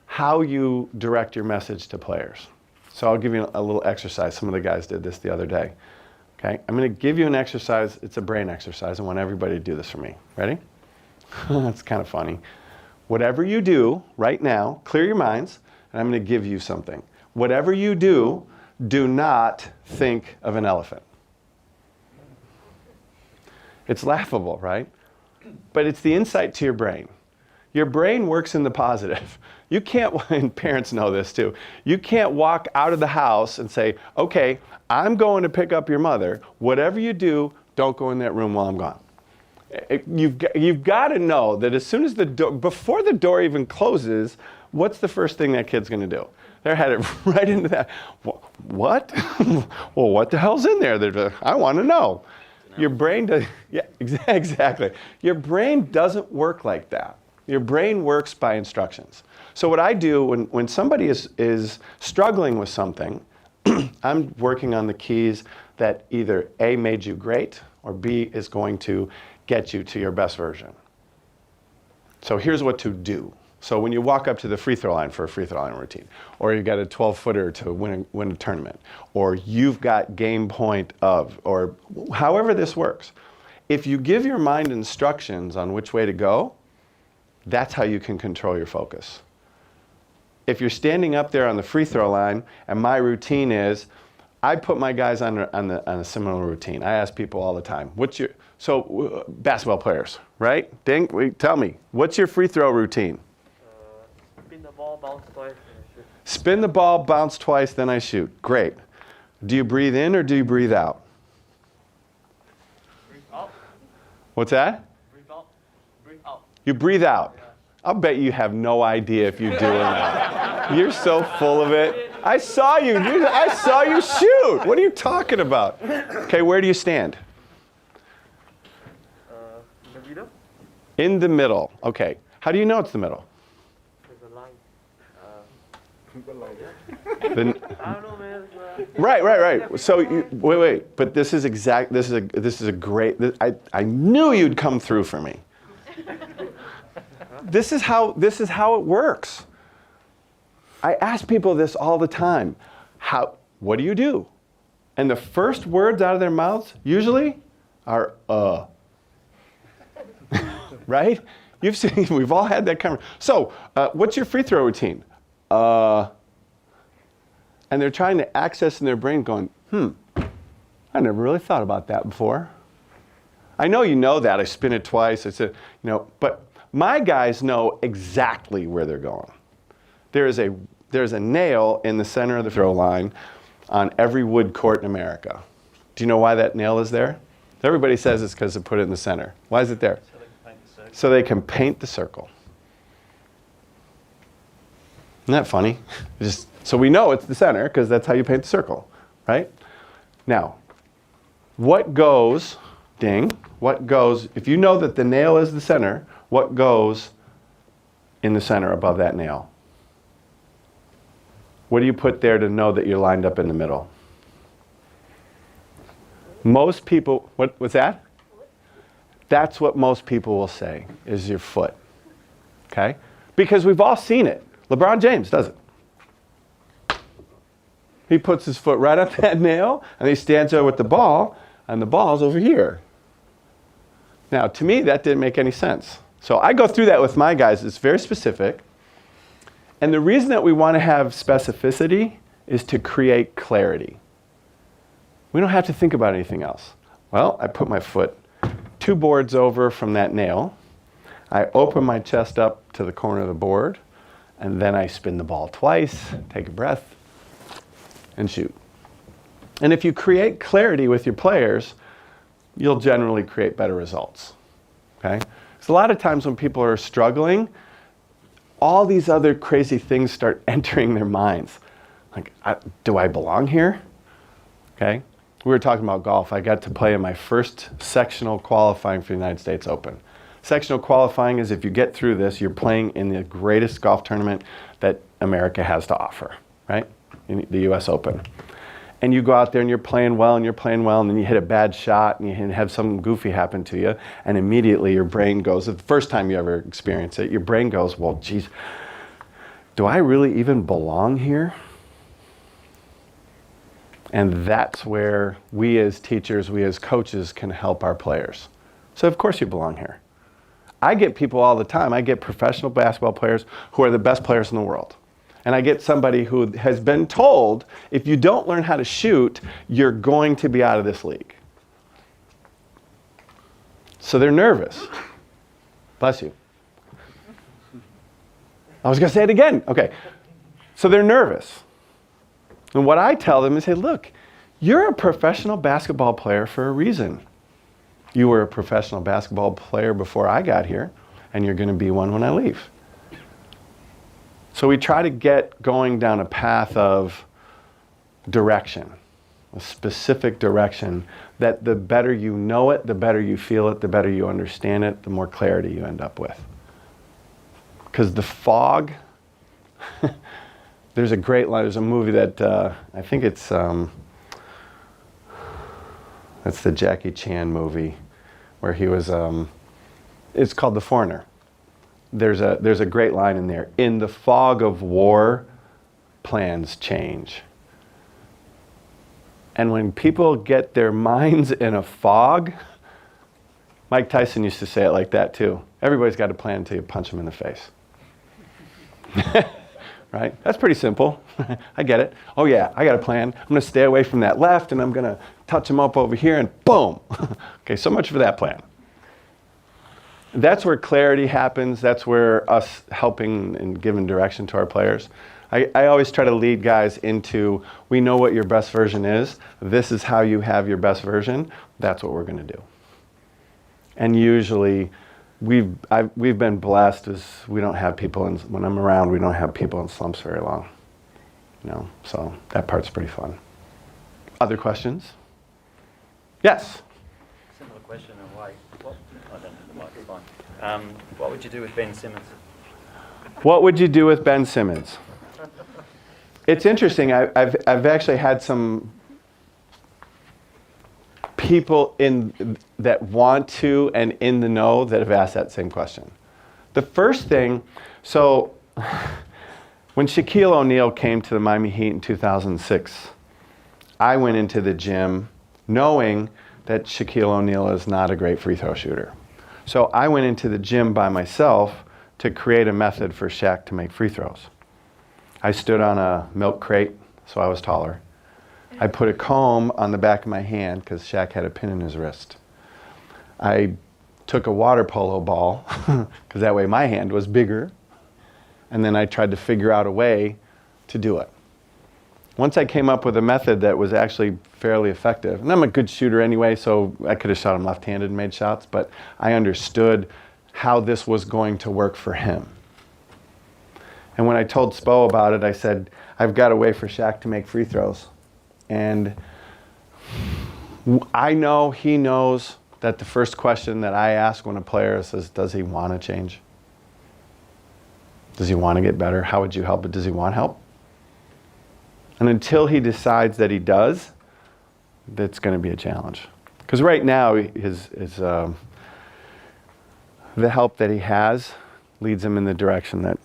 how you direct your message to players. So I'll give you a little exercise. Some of the guys did this the other day. Okay, I'm going to give you an exercise. It's a brain exercise. I want everybody to do this for me. Ready? That's kind of funny. Whatever you do right now, clear your minds, and I'm going to give you something. Whatever you do, do not think of an elephant. It's laughable, right? But it's the insight to your brain. Your brain works in the positive. You can't, and parents know this too, you can't walk out of the house and say, okay, I'm going to pick up your mother. Whatever you do, don't go in that room while I'm gone. You've got to know that as soon as before the door even closes, what's the first thing that kid's going to do? They're headed right into that. What? Well, what the hell's in there? I want to know. Your brain does, yeah, exactly. Your brain doesn't work like that. Your brain works by instructions. So what I do when somebody is struggling with something, I'm working on the keys that either A, made you great, or B, is going to get you to your best version. So here's what to do. So when you walk up to the free throw line for a free throw line routine, or you've got a 12-footer to win a tournament, or you've got game point of, or however this works, if you give your mind instructions on which way to go, that's how you can control your focus. If you're standing up there on the free throw line, and my routine is, I put my guys on a similar routine. I ask people all the time, basketball players, right? Tell me, what's your free throw routine? Spin the ball, bounce twice, and shoot. Spin the ball, bounce twice, then I shoot. Great. Do you breathe in or do you breathe out? Breathe out. What's that? Breathe out. Breathe out. You breathe out. I'll bet you have no idea if you're doing that. You're so full of it. I saw you. I saw you shoot. What are you talking about? Okay, where do you stand? The middle. In the middle. Okay. How do you know it's the middle? There's a line. The, I don't know, man. Right. So wait. But this is a great. I knew you'd come through for me. This is how it works. I ask people this all the time. What do you do? And the first words out of their mouths usually are right? You've seen. We've all had that conversation. So, what's your free throw routine? And they're trying to access in their brain going, I never really thought about that before. I know you know that. I spin it twice. But my guys know exactly where they're going. There's a nail in the center of the throw line on every wood court in America. Do you know why that nail is there? Everybody says it's because they put it in the center. Why is it there? So they can paint the circle. Isn't that funny? So we know it's the center because that's how you paint the circle, right? Now, what goes, if you know that the nail is the center, what goes in the center above that nail? What do you put there to know that you're lined up in the middle? Most people, what's that? That's what most people will say, is your foot, okay? Because we've all seen it. LeBron James does it. He puts his foot right on that nail, and he stands there with the ball, and the ball's over here. Now, to me, that didn't make any sense. So I go through that with my guys. It's very specific. And the reason that we want to have specificity is to create clarity. We don't have to think about anything else. Well, I put my foot 2 boards over from that nail. I open my chest up to the corner of the board, and then I spin the ball twice, take a breath, and shoot. And if you create clarity with your players, you'll generally create better results, okay? Because a lot of times when people are struggling, all these other crazy things start entering their minds. Like, do I belong here? Okay? We were talking about golf. I got to play in my first sectional qualifying for the United States Open. Sectional qualifying is if you get through this, you're playing in the greatest golf tournament that America has to offer, right? In the US Open. And you go out there and you're playing well, and then you hit a bad shot and you have something goofy happen to you, and immediately your brain goes, the first time you ever experience it, your brain goes, well, geez, do I really even belong here? And that's where we as teachers, we as coaches can help our players. So of course you belong here. I get people all the time. I get professional basketball players who are the best players in the world. And I get somebody who has been told, if you don't learn how to shoot, you're going to be out of this league. So they're nervous. Bless you. I was going to say it again. Okay. So they're nervous. And what I tell them is, hey, look, you're a professional basketball player for a reason. You were a professional basketball player before I got here, and you're going to be one when I leave. So we try to get going down a path of direction, a specific direction, that the better you know it, the better you feel it, the better you understand it, the more clarity you end up with. Because the fog, there's a great line, there's a movie that, I think it's the Jackie Chan movie, where he was, it's called The Foreigner. there's a great line in there. In the fog of war, plans change. And when people get their minds in a fog, Mike Tyson used to say it like that too. Everybody's got a plan until you punch them in the face. Right? That's pretty simple. I get it. Oh yeah, I got a plan. I'm going to stay away from that left, and I'm going to touch him up over here, and boom. Okay, so much for that plan. That's where clarity happens. That's where us helping and giving direction to our players. I always try to lead guys into, we know what your best version is. This is how you have your best version. That's what we're going to do. And usually, we've been blessed as we don't have people in, when I'm around, we don't have people in slumps very long. You know, so that part's pretty fun. Other questions? Yes? Similar question of why. I don't know the microphone. What would you do with Ben Simmons? What would you do with Ben Simmons? It's interesting. I've actually had some people that want to and in the know that have asked that same question. The first thing, so when Shaquille O'Neal came to the Miami Heat in 2006, I went into the gym knowing that Shaquille O'Neal is not a great free throw shooter. So I went into the gym by myself to create a method for Shaq to make free throws. I stood on a milk crate, so I was taller. I put a comb on the back of my hand because Shaq had a pin in his wrist. I took a water polo ball because that way my hand was bigger. And then I tried to figure out a way to do it. Once I came up with a method that was actually fairly effective, and I'm a good shooter anyway, so I could have shot him left-handed and made shots, but I understood how this was going to work for him. And when I told Spo about it, I said, I've got a way for Shaq to make free throws. And I know he knows that the first question that I ask when a player says, does he want to change? Does he want to get better? How would you help it? Does he want help? And until he decides that he does, that's going to be a challenge. Because right now, the help that he has leads him in the direction that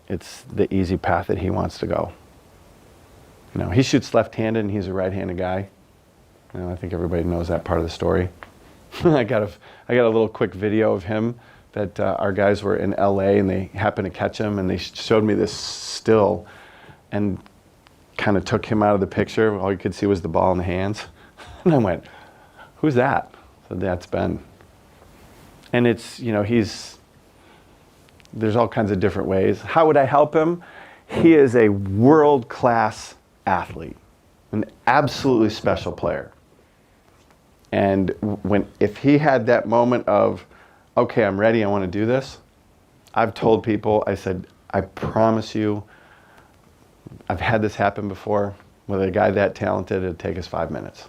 it's the easy path that he wants to go. You know, he shoots left-handed and he's a right-handed guy. You know, I think everybody knows that part of the story. I got a little quick video of him that our guys were in LA and they happened to catch him and they showed me this still and kind of took him out of the picture. All you could see was the ball in the hands. And I went, who's that? So that's Ben. And it's, you know, there's all kinds of different ways. How would I help him? He is a world-class athlete, an absolutely special player. And if he had that moment of, okay, I'm ready, I want to do this, I've told people, I said, I promise you, I've had this happen before. With a guy that talented, it'd take us 5 minutes.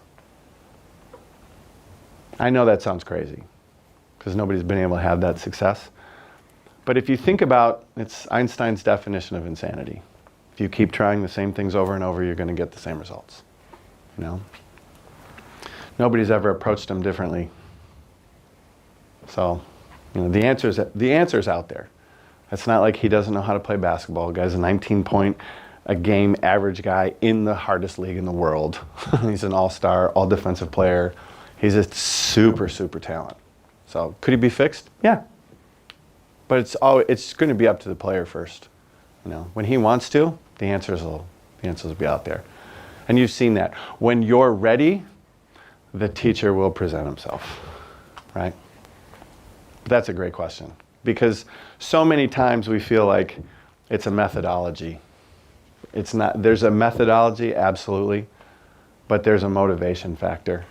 I know that sounds crazy, because nobody's been able to have that success. But if you think about, it's Einstein's definition of insanity. If you keep trying the same things over and over, you're going to get the same results. You know? Nobody's ever approached him differently. So, you know, the answer's out there. It's not like he doesn't know how to play basketball. The guy's a 19-point a game average guy in the hardest league in the world. He's an all-star, all-defensive player. He's a super, super talent. So could he be fixed? Yeah. But it's going to be up to the player first. You know, when he wants to, the answers will be out there. And you've seen that. When you're ready, the teacher will present himself, right? That's a great question, because so many times we feel like it's a methodology. It's not. There's a methodology, absolutely, but there's a motivation factor.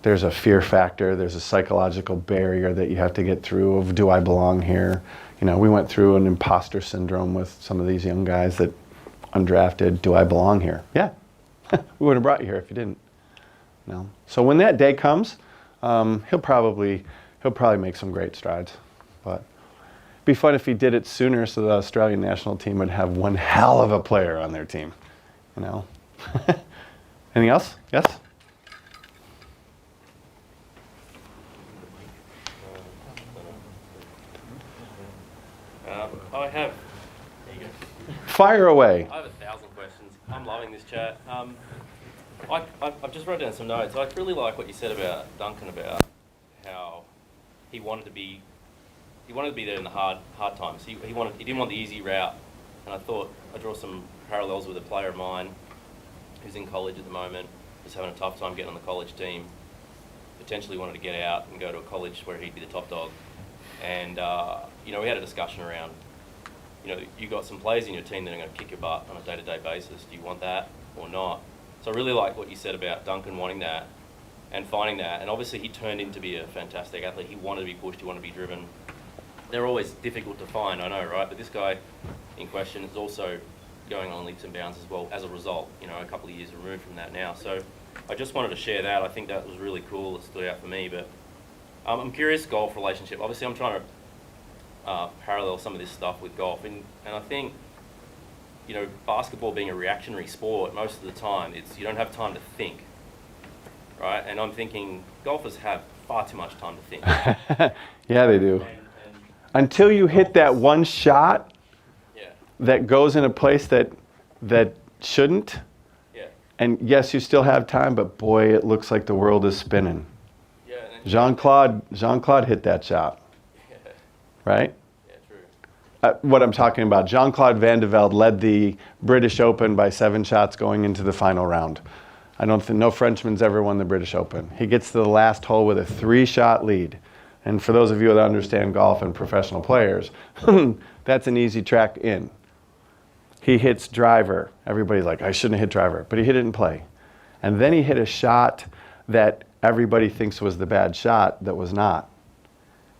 There's a fear factor. There's a psychological barrier that you have to get through of, do I belong here? You know, we went through an imposter syndrome with some of these young guys that undrafted. Do I belong here? Yeah. We would have brought you here if you didn't. You know? So when that day comes, he'll probably make some great strides. But it'd be fun if he did it sooner, so the Australian national team would have one hell of a player on their team. You know. Anything else? Yes. I have. There you go. Fire away. I have 1,000 questions. I'm loving this chat. I've just wrote down some notes. I really like what you said about Duncan, about how he wanted to be there in the hard times. He didn't want the easy route, and I draw some parallels with a player of mine who's in college at the moment, was having a tough time getting on the college team, potentially wanted to get out and go to a college where he'd be the top dog. And, we had a discussion around, you got some players in your team that are going to kick your butt on a day-to-day basis. Do you want that or not? So I really like what you said about Duncan wanting that and finding that. And obviously he turned into be a fantastic athlete. He wanted to be pushed, he wanted to be driven. They're always difficult to find, I know, right? But this guy in question is also going on leaps and bounds as well as a result, a couple of years removed from that now. So I just wanted to share that. I think that was really cool. It stood out for me. But I'm curious, golf relationship. Obviously, I'm trying to parallel some of this stuff with golf. And I think, basketball being a reactionary sport, most of the time, you don't have time to think, right? And I'm thinking golfers have far too much time to think. Yeah, they do. Until you hit that one shot that goes in a place that shouldn't. Yeah. And yes, you still have time, but boy, it looks like the world is spinning. Yeah. Jean-Claude hit that shot. Yeah. Right? Yeah, true. What I'm talking about, Jean-Claude Van de Velde led the British Open by 7 shots going into the final round. I don't think no Frenchman's ever won the British Open. He gets to the last hole with a 3-shot lead. And for those of you that understand golf and professional players, that's an easy track in. He hits driver. Everybody's like, I shouldn't have hit driver, but he hit it in play. And then he hit a shot that everybody thinks was the bad shot that was not.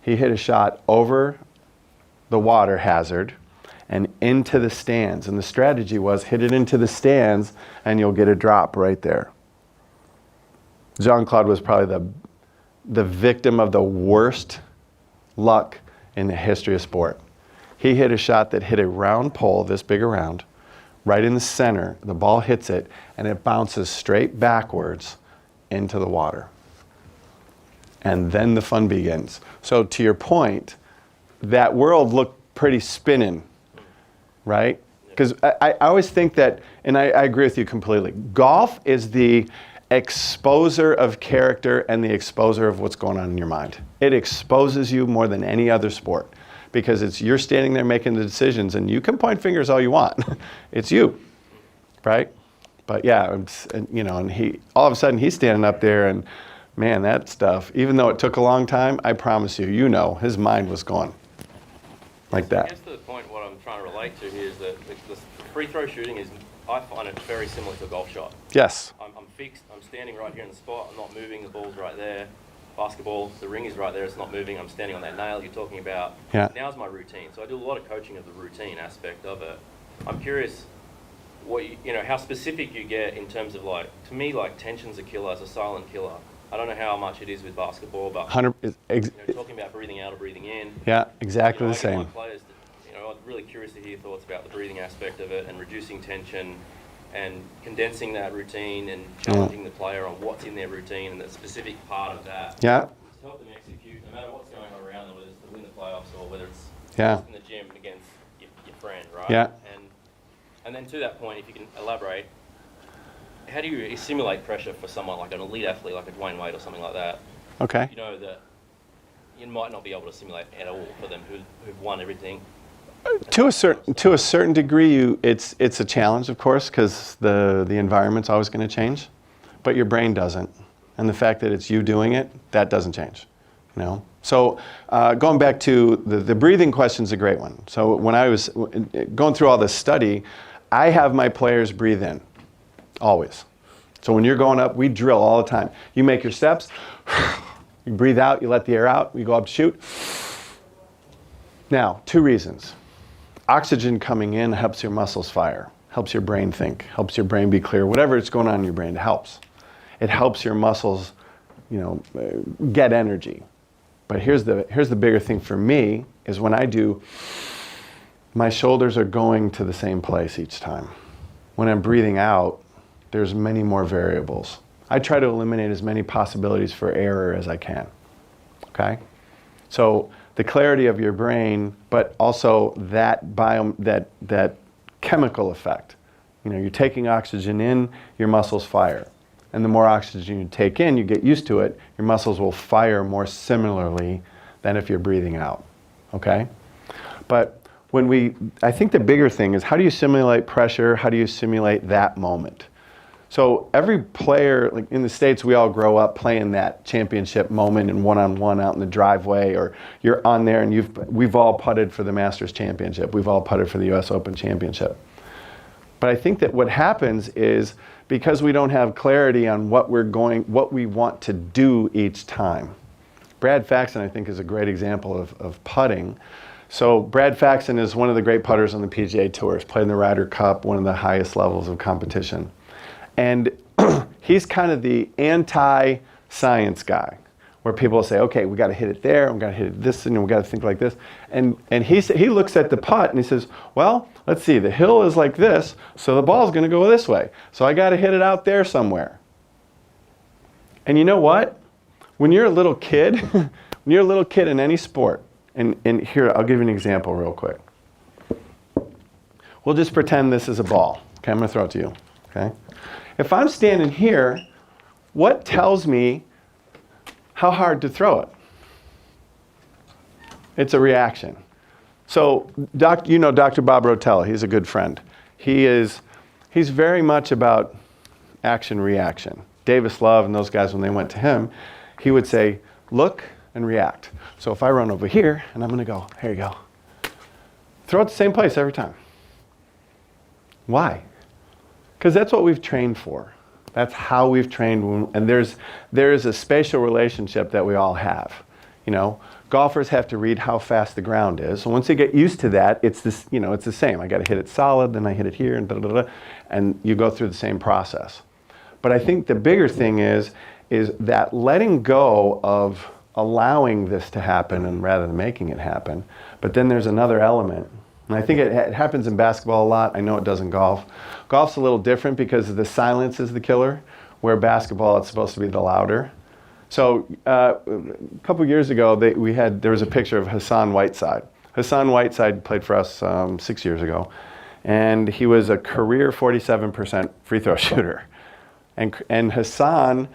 He hit a shot over the water hazard and into the stands. And the strategy was hit it into the stands and you'll get a drop right there. Jean-Claude was probably the victim of the worst luck in the history of sport. He hit a shot that hit a round pole, this big around, right in the center. The ball hits it, and it bounces straight backwards into the water. And then the fun begins. So to your point, that world looked pretty spinning, right? Because I always think that, and I agree with you completely, golf is the exposer of character and the exposer of what's going on in your mind. It exposes you more than any other sport. Because you're standing there making the decisions, and you can point fingers all you want. It's you, right? But yeah, and he all of a sudden he's standing up there, and man, that stuff. Even though it took a long time, I promise you, his mind was going like that. I guess to the point, what I'm trying to relate to here is that the free throw shooting I find it very similar to a golf shot. Yes. I'm fixed. I'm standing right here in the spot. I'm not moving. The ball's right there. Basketball, the ring is right there, it's not moving, I'm standing on that nail you're talking about. Yeah. Now's my routine. So I do a lot of coaching of the routine aspect of it. I'm curious how specific you get in terms of to me, tension's a killer, it's a silent killer. I don't know how much it is with basketball, but talking about breathing out or breathing in. Yeah, exactly the same. I get my players I'm really curious to hear your thoughts about the breathing aspect of it and reducing tension and condensing that routine and challenging the player on what's in their routine and the specific part of that. Yeah. To help them execute, no matter what's going on around them, whether it's to win the playoffs or whether it's in the gym against your friend, right? Yeah. And then to that point, if you can elaborate, how do you simulate pressure for someone like an elite athlete, like a Dwayne Wade or something like that? Okay. That you might not be able to simulate at all for them who've won everything. To a certain degree, it's a challenge, of course, because the environment's always going to change, but your brain doesn't, and the fact that it's you doing it, that doesn't change, So going back to the breathing question's a great one. So when I was going through all this study, I have my players breathe in, always. So when you're going up, we drill all the time. You make your steps, you breathe out, you let the air out, you go up to shoot. Now, 2 reasons. Oxygen coming in helps your muscles fire, helps your brain think, helps your brain be clear. Whatever is going on in your brain, it helps. It helps your muscles, get energy. But here's the bigger thing for me is when I do, my shoulders are going to the same place each time. When I'm breathing out, there's many more variables. I try to eliminate as many possibilities for error as I can. Okay? So the clarity of your brain, but also that that chemical effect. You know, you're taking oxygen in, your muscles fire. And the more oxygen you take in, you get used to it, your muscles will fire more similarly than if you're breathing out, okay? But I think the bigger thing is, how do you simulate pressure? How do you simulate that moment? So every player, like in the States, we all grow up playing that championship moment in one-on-one out in the driveway, or you're on there and we've all putted for the Masters Championship. We've all putted for the US Open Championship. But I think that what happens is, because we don't have clarity on what we want to do each time. Brad Faxon, I think, is a great example of putting. So Brad Faxon is one of the great putters on the PGA Tour. He's played in the Ryder Cup, one of the highest levels of competition. And he's kind of the anti-science guy, where people say, okay, we got to hit it there, we got to hit it this, and we got to think like this. And he looks at the putt and he says, well, let's see, the hill is like this, so the ball's going to go this way. So I got to hit it out there somewhere. And you know what? When you're a little kid, in any sport, and here, I'll give you an example real quick. We'll just pretend this is a ball. Okay, I'm going to throw it to you. Okay? If I'm standing here, what tells me how hard to throw it? It's a reaction. So, you know Dr. Bob Rotella, he's a good friend. He's very much about action-reaction. Davis Love and those guys, when they went to him, he would say, look and react. So if I run over here, and I'm going to go, here you go. Throw it the same place every time. Why? Because that's what we've trained for. That's how we've trained, and there's a spatial relationship that we all have. You know, golfers have to read how fast the ground is. So once they get used to that, it's this, you know, it's the same. I got to hit it solid, then I hit it here, and da, da, da, and you go through the same process. But I think the bigger thing is that letting go of allowing this to happen and rather than making it happen. But then there's another element. And I think it happens in basketball a lot. I know it does in golf. Golf's a little different because the silence is the killer, where basketball, it's supposed to be the louder. So a couple years ago, there was a picture of Hassan Whiteside. Hassan Whiteside played for us 6 years ago, and he was a career 47% free throw shooter. And Hassan,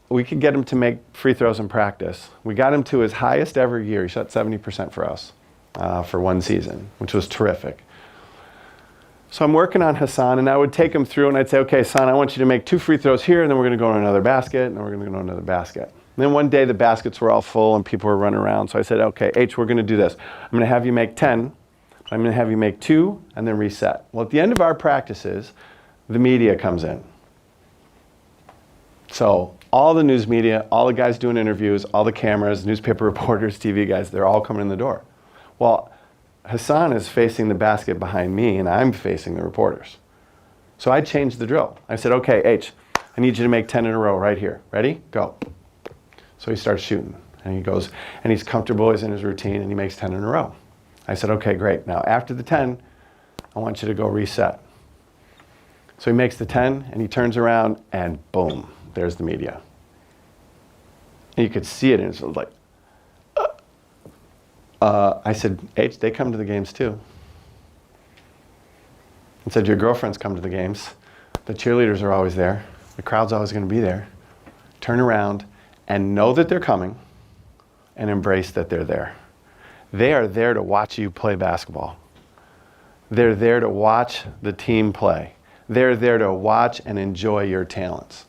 we could get him to make free throws in practice. We got him to his highest ever year. He shot 70% for us for one season, which was terrific. So I'm working on Hassan, and I would take him through, and I'd say, okay, Hassan, I want you to make 2 free throws here, and then we're going to go to another basket, and then we're going to go to another basket. And then one day the baskets were all full, and people were running around. So I said, okay, H, we're going to do this. I'm going to have you make 10. I'm going to have you make 2, and then reset. Well, at the end of our practices, the media comes in. So all the news media, all the guys doing interviews, all the cameras, newspaper reporters, TV guys, they're all coming in the door. Well, Hassan is facing the basket behind me, and I'm facing the reporters. So I changed the drill. I said, okay, H, I need you to make 10 in a row right here. Ready? Go. So he starts shooting, and he goes, and he's comfortable, he's in his routine, and he makes 10 in a row. I said, okay, great. Now, after the 10, I want you to go reset. So he makes the 10, and he turns around, and boom, there's the media. And you could see it, and it's like, I said, H, they come to the games too. I said, your girlfriends come to the games. The cheerleaders are always there. The crowd's always going to be there. Turn around and know that they're coming and embrace that they're there. They are there to watch you play basketball. They're there to watch the team play. They're there to watch and enjoy your talents.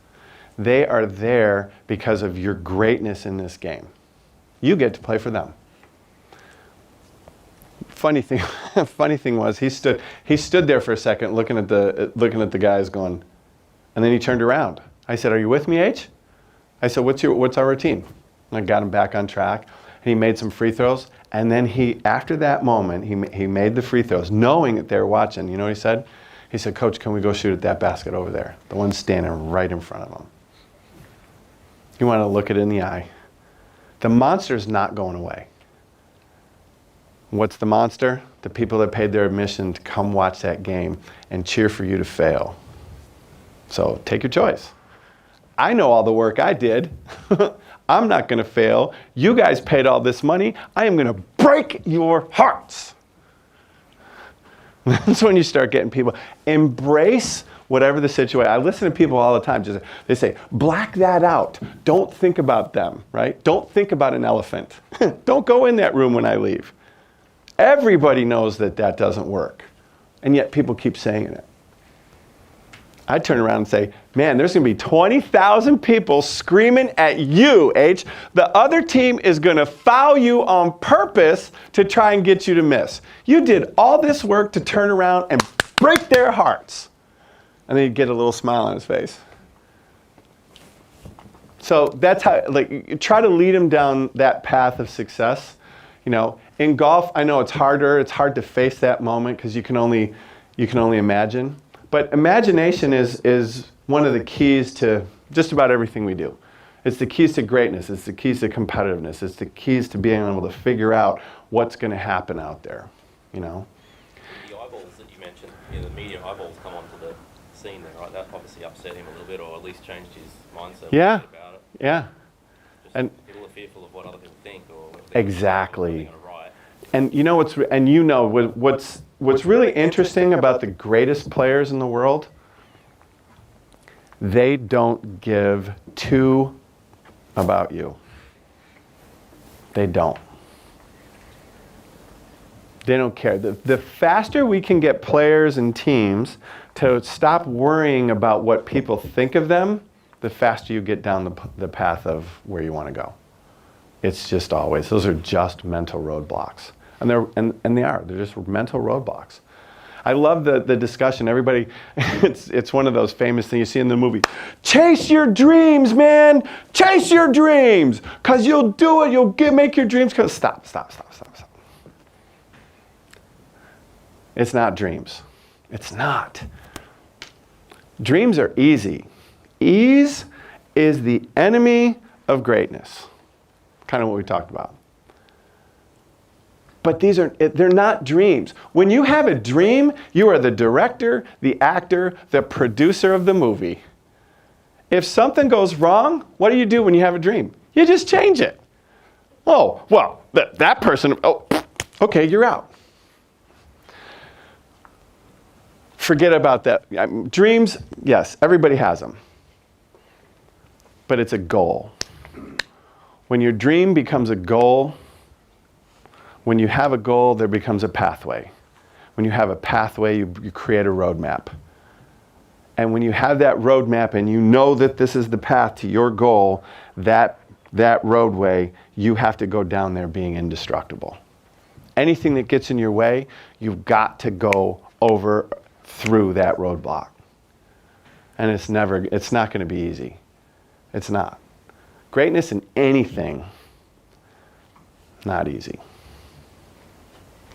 They are there because of your greatness in this game. You get to play for them. Funny thing was, he stood there for a second looking at the guys going, and then he turned around. I said, are you with me, H? I said, what's our routine? And I got him back on track, and he made some free throws, and then after that moment, he made the free throws, knowing that they were watching. You know what he said? He said, Coach, can we go shoot at that basket over there? The one standing right in front of him. He wanted to look it in the eye. The monster's not going away. What's the monster? The people that paid their admission to come watch that game and cheer for you to fail. So take your choice. I know all the work I did. I'm not going to fail. You guys paid all this money. I am going to break your hearts. That's when you start getting people. Embrace whatever the situation. I listen to people all the time. They say, black that out. Don't think about them, right? Don't think about an elephant. Don't go in that room when I leave. Everybody knows that that doesn't work. And yet people keep saying it. I turn around and say, man, there's going to be 20,000 people screaming at you, H. The other team is going to foul you on purpose to try and get you to miss. You did all this work to turn around and break their hearts. And then you get a little smile on his face. So that's how, like, you try to lead them down that path of success. You know, in golf, I know it's harder. It's hard to face that moment because you can only imagine. But imagination is one of the keys to just about everything we do. It's the keys to greatness. It's the keys to competitiveness. It's the keys to being able to figure out what's going to happen out there, you know. The eyeballs that you mentioned, the media eyeballs come onto the scene there, right? That obviously upset him a little bit, or at least changed his mindset Yeah. about it. Yeah. Just And people are fearful of what other people think, or what exactly. they're going to write. And you know what's really interesting about the greatest players in the world? They don't give two about you. They don't. They don't care. The faster we can get players and teams to stop worrying about what people think of them, the faster you get down the path of where you want to go. It's just always, those are just mental roadblocks. And they're just mental roadblocks. I love the discussion. Everybody, it's one of those famous things you see in the movie. Chase your dreams, man. Chase your dreams. Because you'll do it. You'll make your dreams come. Stop. It's not dreams. It's not. Dreams are easy. Ease is the enemy of greatness. Kind of what we talked about. But they're not dreams. When you have a dream, you are the director, the actor, the producer of the movie. If something goes wrong, what do you do when you have a dream? You just change it. Oh, well, that person, oh, okay, you're out. Forget about that. Dreams, yes, everybody has them. But it's a goal. When your dream becomes a goal, when you have a goal, there becomes a pathway. When you have a pathway, you create a roadmap. And when you have that roadmap and you know that this is the path to your goal, that roadway, you have to go down there being indestructible. Anything that gets in your way, you've got to go through that roadblock. And it's not going to be easy. It's not. Greatness in anything, not easy.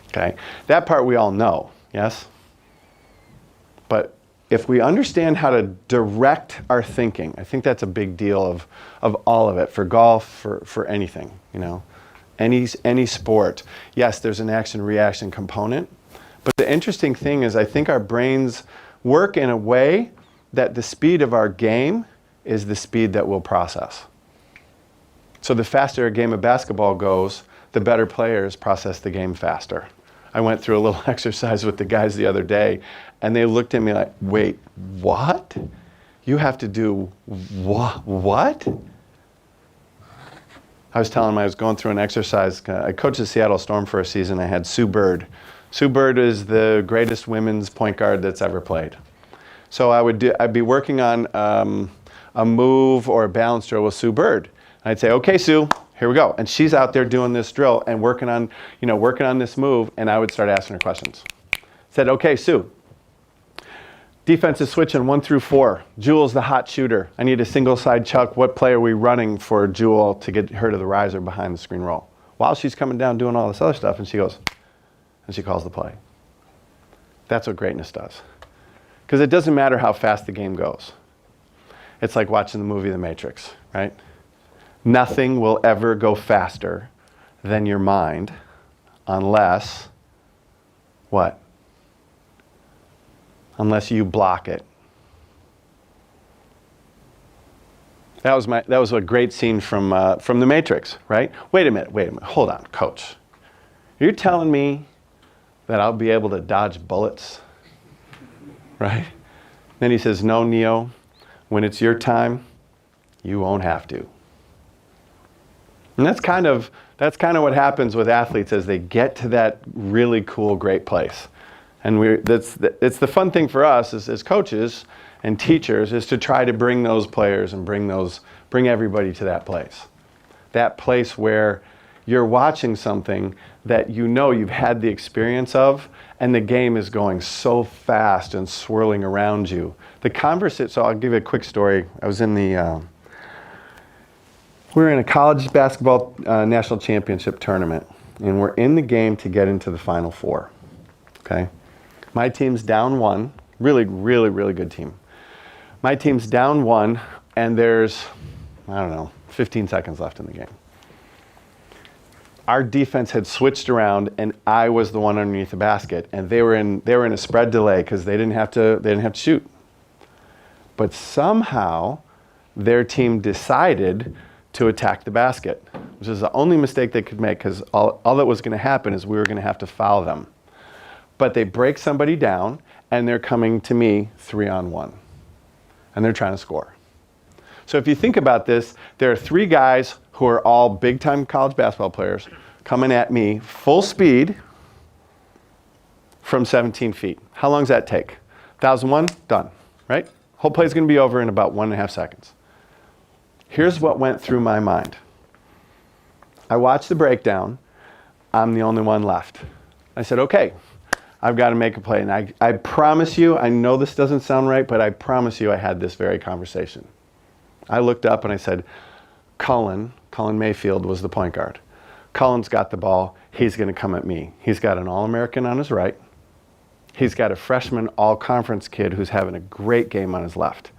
Okay? That part we all know, yes? But if we understand how to direct our thinking, I think that's a big deal of all of it, for golf, for anything, you know? Any sport. Yes, there's an action-reaction component, but the interesting thing is I think our brains work in a way that the speed of our game is the speed that we'll process. So the faster a game of basketball goes, the better players process the game faster. I went through a little exercise with the guys the other day, and they looked at me like, wait, what? You have to do what? I was telling them I was going through an exercise. I coached the Seattle Storm for a season. I had Sue Bird. Sue Bird is the greatest women's point guard that's ever played. So I'd be working on a move or a balance drill with Sue Bird. I'd say, okay, Sue, here we go. And she's out there doing this drill and working on this move, and I would start asking her questions. Said, okay, Sue, defense is switching 1 through 4. Jewel's the hot shooter. I need a single side chuck. What play are we running for Jewel to get her to the riser behind the screen roll? While she's coming down doing all this other stuff, and she goes, and she calls the play. That's what greatness does. Because it doesn't matter how fast the game goes. It's like watching the movie The Matrix, right? Nothing will ever go faster than your mind unless, what? Unless you block it. That was a great scene from The Matrix, right? Wait a minute, hold on, coach. You're telling me that I'll be able to dodge bullets, right? Then he says, no, Neo, when it's your time, you won't have to. And that's kind of what happens with athletes as they get to that really cool, great place. And it's the fun thing for us as coaches and teachers is to try to bring those players and bring everybody to that place. That place where you're watching something that you know you've had the experience of, and the game is going so fast and swirling around you. So I'll give you a quick story. I was we were in a college basketball national championship tournament, and we're in the game to get into the Final Four. Okay, my team's down 1, really, really, really good team. My team's down 1, and there's, 15 seconds left in the game. Our defense had switched around, and I was the one underneath the basket, and they were in a spread delay because they didn't have to shoot. But somehow, their team decided to attack the basket, which is the only mistake they could make because all that was going to happen is we were going to have to foul them. But they break somebody down, and they're coming to me 3-on-1, and they're trying to score. So if you think about this, there are 3 guys who are all big-time college basketball players coming at me full speed from 17 feet. How long does that take? 1,001, done, right? Whole play's going to be over in about 1.5 seconds. Here's what went through my mind. I watched the breakdown. I'm the only one left. I said, okay, I've got to make a play. And I promise you, I know this doesn't sound right, but I promise you I had this very conversation. I looked up and I said, Cullen Mayfield was the point guard. Cullen's got the ball. He's going to come at me. He's got an All-American on his right. He's got a freshman all-conference kid who's having a great game on his left.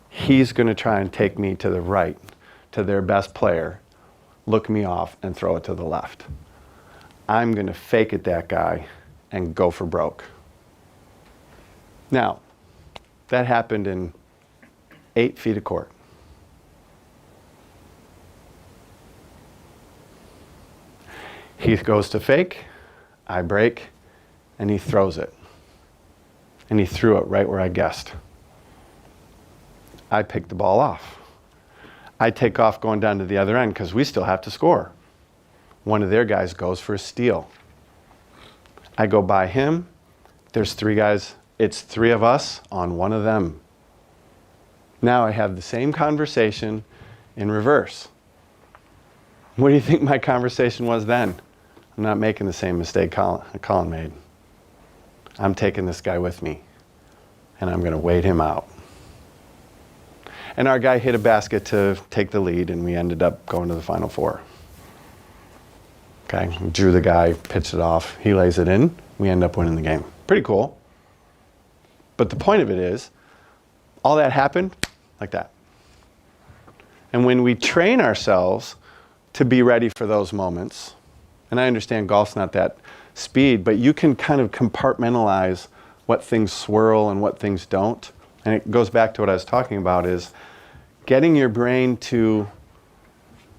He's going to try and take me to the right, to their best player, look me off, and throw it to the left. I'm going to fake it that guy and go for broke. Now, that happened in 8 feet of court. He goes to fake, I break, and he throws it. And he threw it right where I guessed. I pick the ball off. I take off going down to the other end because we still have to score. One of their guys goes for a steal. I go by him. There's 3 guys. It's 3 of us on one of them. Now I have the same conversation in reverse. What do you think my conversation was then? I'm not making the same mistake Colin made. I'm taking this guy with me, and I'm going to wait him out. And our guy hit a basket to take the lead, and we ended up going to the Final Four. Okay, drew the guy, pitched it off. He lays it in. We end up winning the game. Pretty cool. But the point of it is, all that happened like that. And when we train ourselves to be ready for those moments, and I understand golf's not that speed, but you can kind of compartmentalize what things swirl and what things don't. And it goes back to what I was talking about is getting your brain to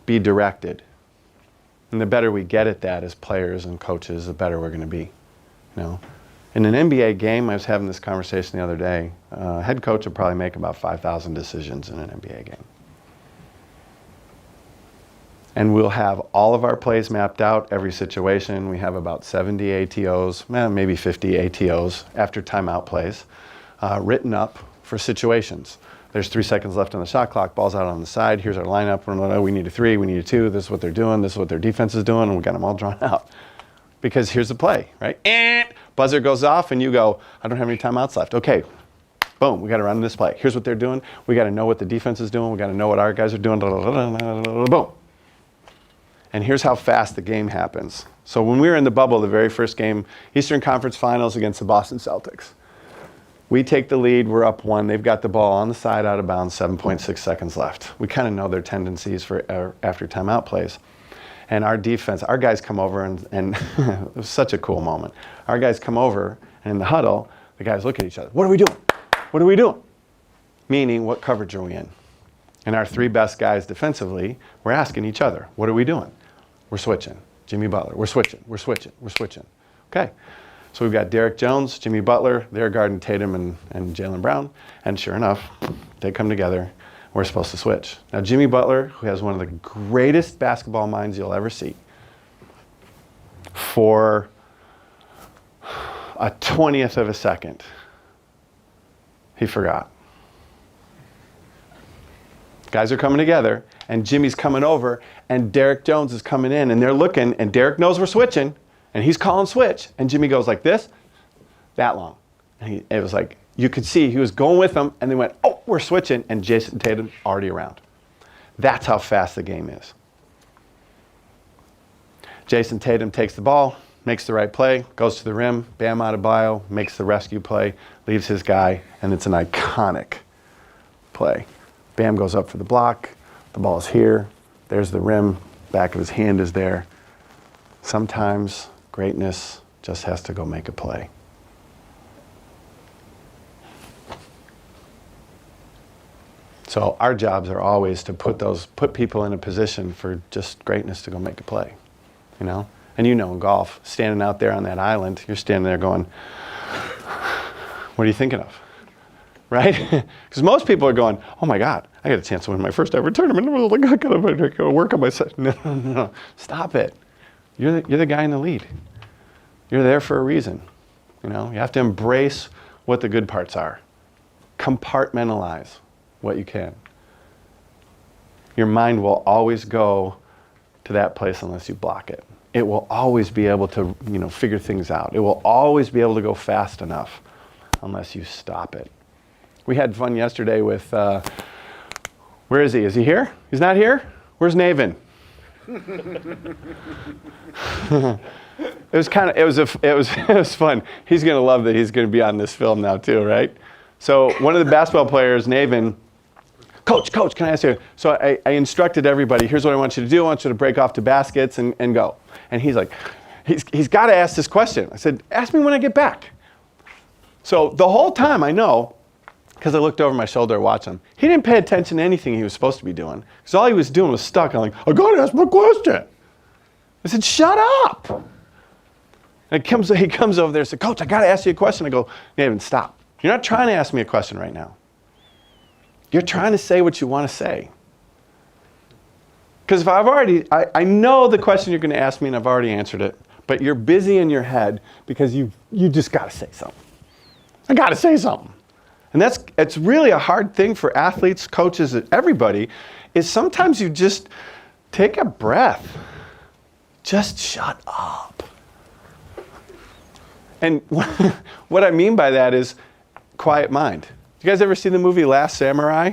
be directed. And the better we get at that as players and coaches, the better we're going to be. In an NBA game, I was having this conversation the other day. A head coach would probably make about 5,000 decisions in an NBA game. And we'll have all of our plays mapped out, every situation. We have about 70 ATOs, maybe 50 ATOs after timeout plays, written up for situations. There's 3 seconds left on the shot clock, ball's out on the side, here's our lineup, we need a 3, we need a 2, this is what they're doing, this is what their defense is doing, and we got them all drawn out. Because here's the play, right? Buzzer goes off and you go, I don't have any timeouts left. Okay, boom, we got to run this play. Here's what they're doing. We got to know what the defense is doing. We got to know what our guys are doing. Boom. And here's how fast the game happens. So when we were in the bubble, the very first game, Eastern Conference Finals against the Boston Celtics. We take the lead, we're up 1. They've got the ball on the side out of bounds, 7.6 seconds left. We kind of know their tendencies for after timeout plays. And our defense, our guys come over and it was such a cool moment. Our guys come over and in the huddle, the guys look at each other. What are we doing? What are we doing? Meaning, what coverage are we in? And our 3 best guys defensively were asking each other, what are we doing? We're switching. Jimmy Butler, we're switching, we're switching, we're switching. Okay, so we've got Derek Jones, Jimmy Butler, they're guarding Tatum and Jaylen Brown, and sure enough, they come together, we're supposed to switch. Now Jimmy Butler, who has one of the greatest basketball minds you'll ever see, for a 20th of a second, he forgot. Guys are coming together, and Jimmy's coming over, and Derek Jones is coming in, and they're looking, and Derek knows we're switching, and he's calling switch, and Jimmy goes like this, that long. And it was like, you could see he was going with them, and they went, oh, we're switching, and Jason Tatum already around. That's how fast the game is. Jason Tatum takes the ball, makes the right play, goes to the rim, Bam Adebayo makes the rescue play, leaves his guy, and it's an iconic play. Bam goes up for the block, the ball's here, there's the rim, back of his hand is there. Sometimes greatness just has to go make a play. So our jobs are always to put people in a position for just greatness to go make a play, you know? And you know in golf, standing out there on that island, you're standing there going, what are you thinking of? Right? Because most people are going, oh my God, I got a chance to win my first ever tournament. I gotta work on myself. No. Stop it. You're the guy in the lead. You're there for a reason. You know, you have to embrace what the good parts are. Compartmentalize what you can. Your mind will always go to that place unless you block it. It will always be able to, figure things out. It will always be able to go fast enough unless you stop it. We had fun yesterday with, where is he? Is he here? He's not here? Where's Navin? It was fun. He's going to love that he's going to be on this film now too, right? So one of the basketball players, Navin, Coach, can I ask you? So I instructed everybody, here's what I want you to do. I want you to break off to baskets and go. And he's like, he's got to ask this question. I said, ask me when I get back. So the whole time I know, because I looked over my shoulder watching him, he didn't pay attention to anything he was supposed to be doing. Because all he was doing was stuck. I'm like, I got to ask my question. I said, shut up. And he comes over there and said, Coach, I got to ask you a question. I go, Navin, stop. You're not trying to ask me a question right now. You're trying to say what you want to say. Because if I know the question you're going to ask me and I've already answered it, but you're busy in your head because you just got to say something. I got to say something. And it's really a hard thing for athletes, coaches, everybody, is sometimes you just take a breath. Just shut up. And what I mean by that is quiet mind. You guys ever see the movie Last Samurai?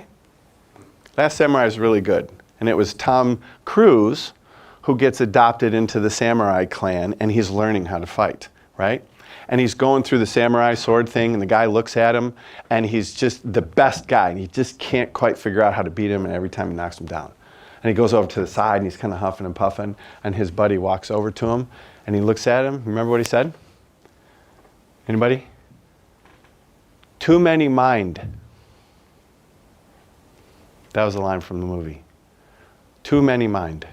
Last Samurai is really good. And it was Tom Cruise who gets adopted into the samurai clan and he's learning how to fight, right? And he's going through the samurai sword thing and the guy looks at him and he's just the best guy and he just can't quite figure out how to beat him and every time he knocks him down. And he goes over to the side and he's kind of huffing and puffing and his buddy walks over to him and he looks at him. Remember what he said? Anybody? Too many mind. That was a line from the movie. Too many mind.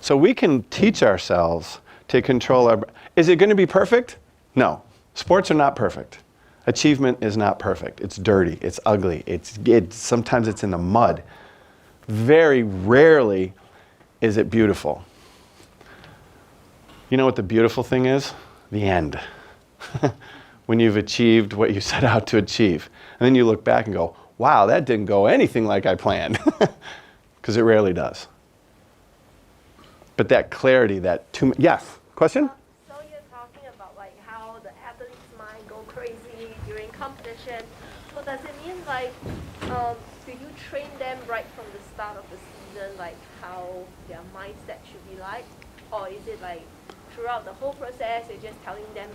So we can teach ourselves to control our... Is it going to be perfect? No. Sports are not perfect. Achievement is not perfect. It's dirty. It's ugly. Sometimes it's in the mud. Very rarely is it beautiful. You know what the beautiful thing is? The end. When you've achieved what you set out to achieve. And then you look back and go, wow, that didn't go anything like I planned. Because it rarely does. But that clarity, yes, question? So you're talking about like how the athlete's mind go crazy during competition. So does it mean like, do you train them right from the start of the season, like how their mindset should be like? Or is it like throughout the whole process, you're just telling them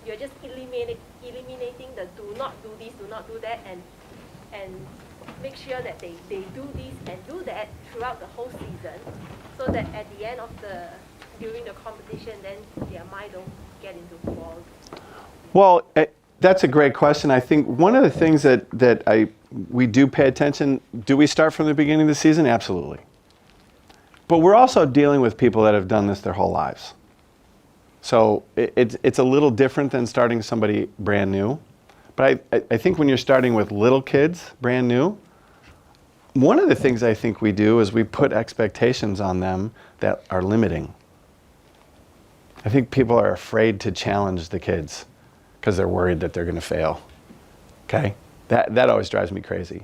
you're just eliminating the do not do this, do not do that, and make sure that they do this and do that throughout the whole season, so that at the end of during the competition, then their mind don't get into fog? Well, That's a great question. I think one of the things that we do pay attention, do we start from the beginning of the season? Absolutely. But we're also dealing with people that have done this their whole lives. So it's a little different than starting somebody brand new. But I think when you're starting with little kids, brand new, one of the things I think we do is we put expectations on them that are limiting. I think people are afraid to challenge the kids because they're worried that they're going to fail. Okay? That always drives me crazy.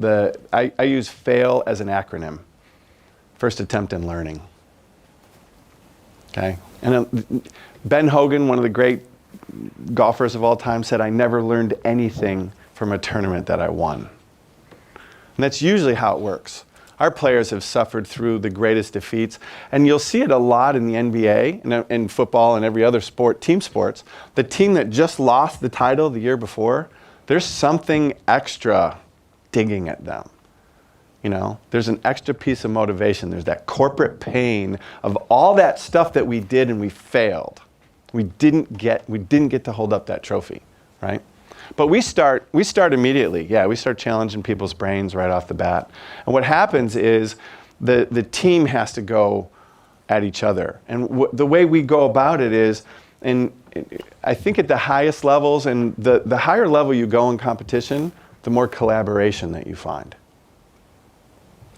I use FAIL as an acronym. First attempt in learning. Okay? And Ben Hogan, one of the great golfers of all time, said, I never learned anything from a tournament that I won. And that's usually how it works. Our players have suffered through the greatest defeats, and you'll see it a lot in the NBA and in football and every other sport, team sports. The team that just lost the title the year before, there's something extra digging at them. You know, there's an extra piece of motivation. There's that corporate pain of all that stuff that we did and we failed. We didn't get to hold up that trophy, right? But we start immediately. Yeah, we start challenging people's brains right off the bat. And what happens is the team has to go at each other. And the way we go about it is, and I think at the highest levels, and the higher level you go in competition, the more collaboration that you find.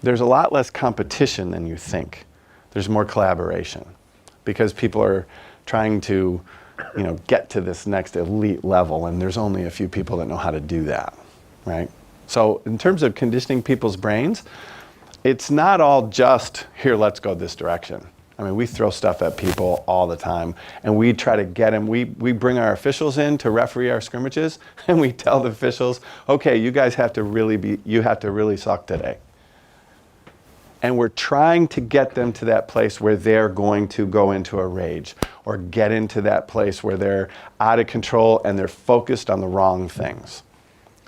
There's a lot less competition than you think. There's more collaboration because people are trying to, you know, get to this next elite level, and there's only a few people that know how to do that, right? So in terms of conditioning people's brains, it's not all just, here, let's go this direction. I mean, we throw stuff at people all the time, and we try to get them. We bring our officials in to referee our scrimmages, and we tell the officials, okay, you guys have to really suck today. And we're trying to get them to that place where they're going to go into a rage or get into that place where they're out of control and they're focused on the wrong things.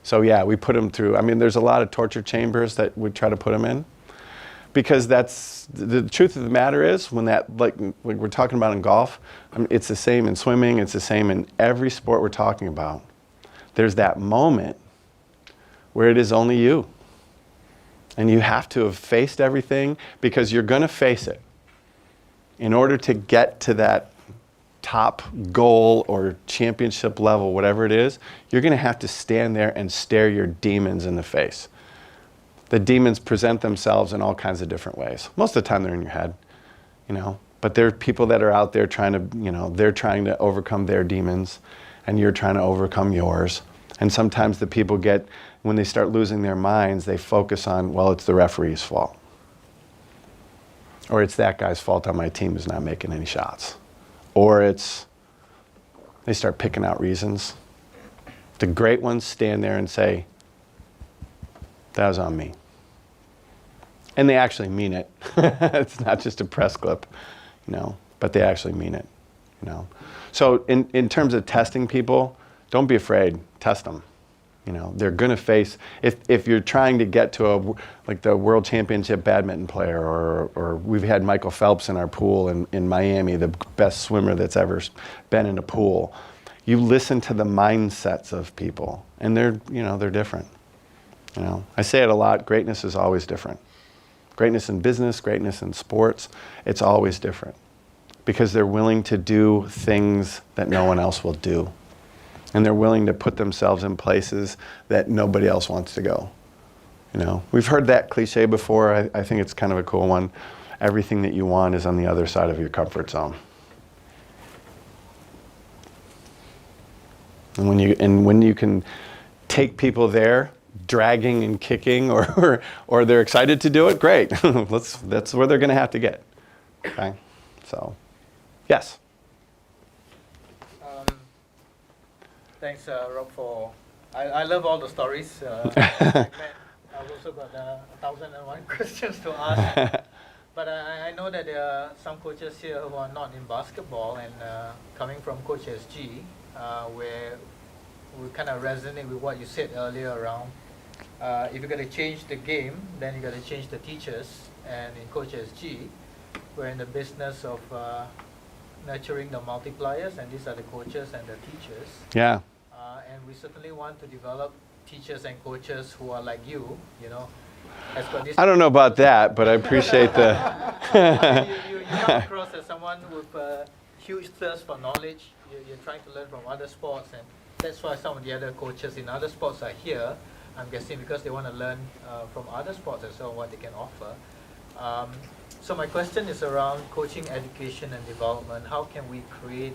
So yeah, we put them through, I mean, there's a lot of torture chambers that we try to put them in because that's, the truth of the matter is when that, like we're talking about in golf, I mean, it's the same in swimming, it's the same in every sport we're talking about. There's that moment where it is only you. And you have to have faced everything because you're going to face it. In order to get to that top goal or championship level, whatever it is, you're going to have to stand there and stare your demons in the face. The demons present themselves in all kinds of different ways. Most of the time they're in your head, you know. But there are people that are out there trying to, you know, they're trying to overcome their demons and you're trying to overcome yours. And sometimes the people get, when they start losing their minds, they focus on, well, it's the referee's fault. Or it's that guy's fault on my team who's not making any shots. Or they start picking out reasons. The great ones stand there and say, that was on me. And they actually mean it. It's not just a press clip, you know, but they actually mean it, you know. So in terms of testing people, don't be afraid, test them. You know, they're going to face, if you're trying to get to like the world championship badminton player, or we've had Michael Phelps in our pool in Miami, the best swimmer that's ever been in a pool. You listen to the mindsets of people, and they're different. You know, I say it a lot, greatness is always different. Greatness in business, greatness in sports, it's always different. Because they're willing to do things that no one else will do. And they're willing to put themselves in places that nobody else wants to go. You know, we've heard that cliche before. I think it's kind of a cool one. Everything that you want is on the other side of your comfort zone. And when you can take people there, dragging and kicking, or they're excited to do it, great. That's where they're going to have to get. Okay, so yes. Thanks, Rob, for... I love all the stories. I've also got 1,001 questions to ask. But I know that there are some coaches here who are not in basketball, and coming from Coach SG, where we kind of resonate with what you said earlier around, if you're going to change the game, then you got to change the teachers. And in Coach SG, we're in the business of nurturing the multipliers, and these are the coaches and the teachers. Yeah. And certainly want to develop teachers and coaches who are like you know, has got this. I don't know about that, but I appreciate the. You come across as someone with a huge thirst for knowledge. You're trying to learn from other sports, and that's why some of the other coaches in other sports are here. I'm guessing because they want to learn from other sports as well, what they can offer. So my question is around coaching, education, and development. How can we create,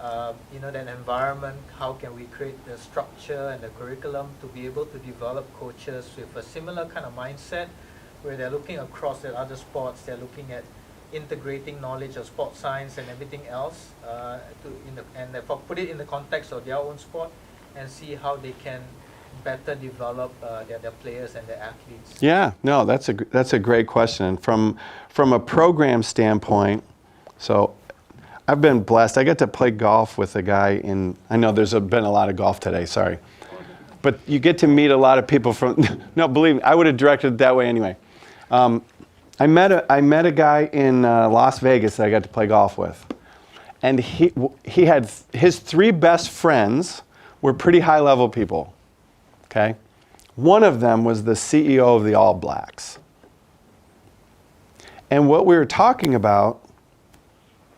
that environment? How can we create the structure and the curriculum to be able to develop coaches with a similar kind of mindset, where they're looking across at other sports, they're looking at integrating knowledge of sports science and everything else, put it in the context of their own sport, and see how they can better develop their players and their athletes? Yeah, no, that's a great question. From a program standpoint, so I've been blessed. I get to play golf with a guy I know there's been a lot of golf today, sorry. But you get to meet a lot of people from, no, believe me, I would have directed it that way anyway. I met a guy in Las Vegas that I got to play golf with. And he had, his 3 best friends were pretty high level people. Okay, one of them was the CEO of the All Blacks. And what we were talking about,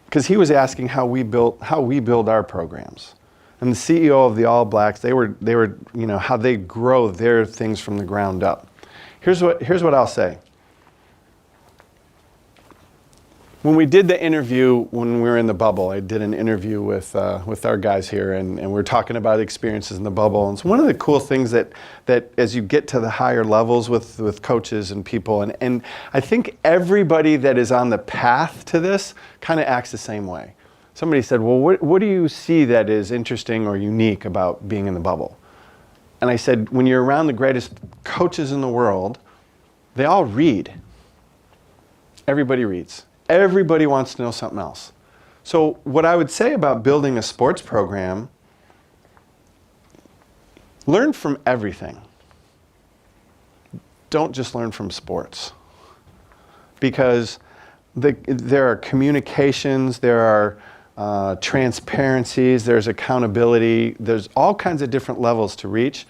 because he was asking how we build our programs. And the CEO of the All Blacks, they were how they grow their things from the ground up. Here's what I'll say. When we did the interview, when we were in the bubble, I did an interview with our guys here, and we were talking about experiences in the bubble. And it's one of the cool things that as you get to the higher levels with coaches and people, and I think everybody that is on the path to this kind of acts the same way. Somebody said, well, what do you see that is interesting or unique about being in the bubble? And I said, when you're around the greatest coaches in the world, they all read. Everybody reads. Everybody wants to know something else. So what I would say about building a sports program, learn from everything. Don't just learn from sports. Because there are communications, there are transparencies, there's accountability, there's all kinds of different levels to reach.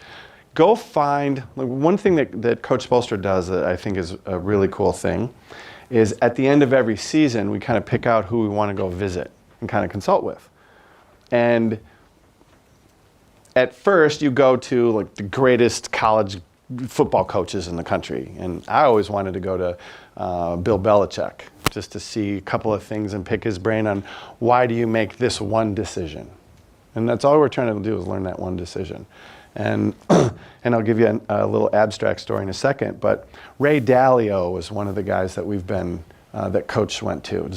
Go find, one thing that Coach Spolstra does that I think is a really cool thing, is at the end of every season, we kind of pick out who we want to go visit and kind of consult with. And at first, you go to like the greatest college football coaches in the country. And I always wanted to go to Bill Belichick, just to see a couple of things and pick his brain on why do you make this one decision. And that's all we're trying to do, is learn that one decision. And I'll give you a little abstract story in a second, but Ray Dalio was one of the guys that we've been, that Coach went to.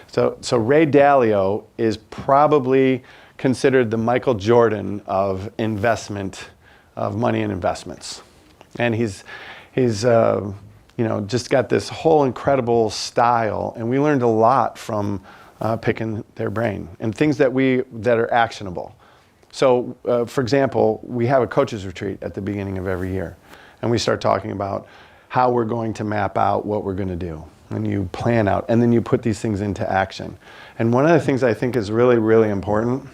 So Ray Dalio is probably considered the Michael Jordan of investment, of money and investments. And he's just got this whole incredible style, and we learned a lot from picking their brain and things that are actionable. So, for example, we have a coaches retreat at the beginning of every year, and we start talking about how we're going to map out what we're going to do, and you plan out, and then you put these things into action. And one of the things I think is really, really important,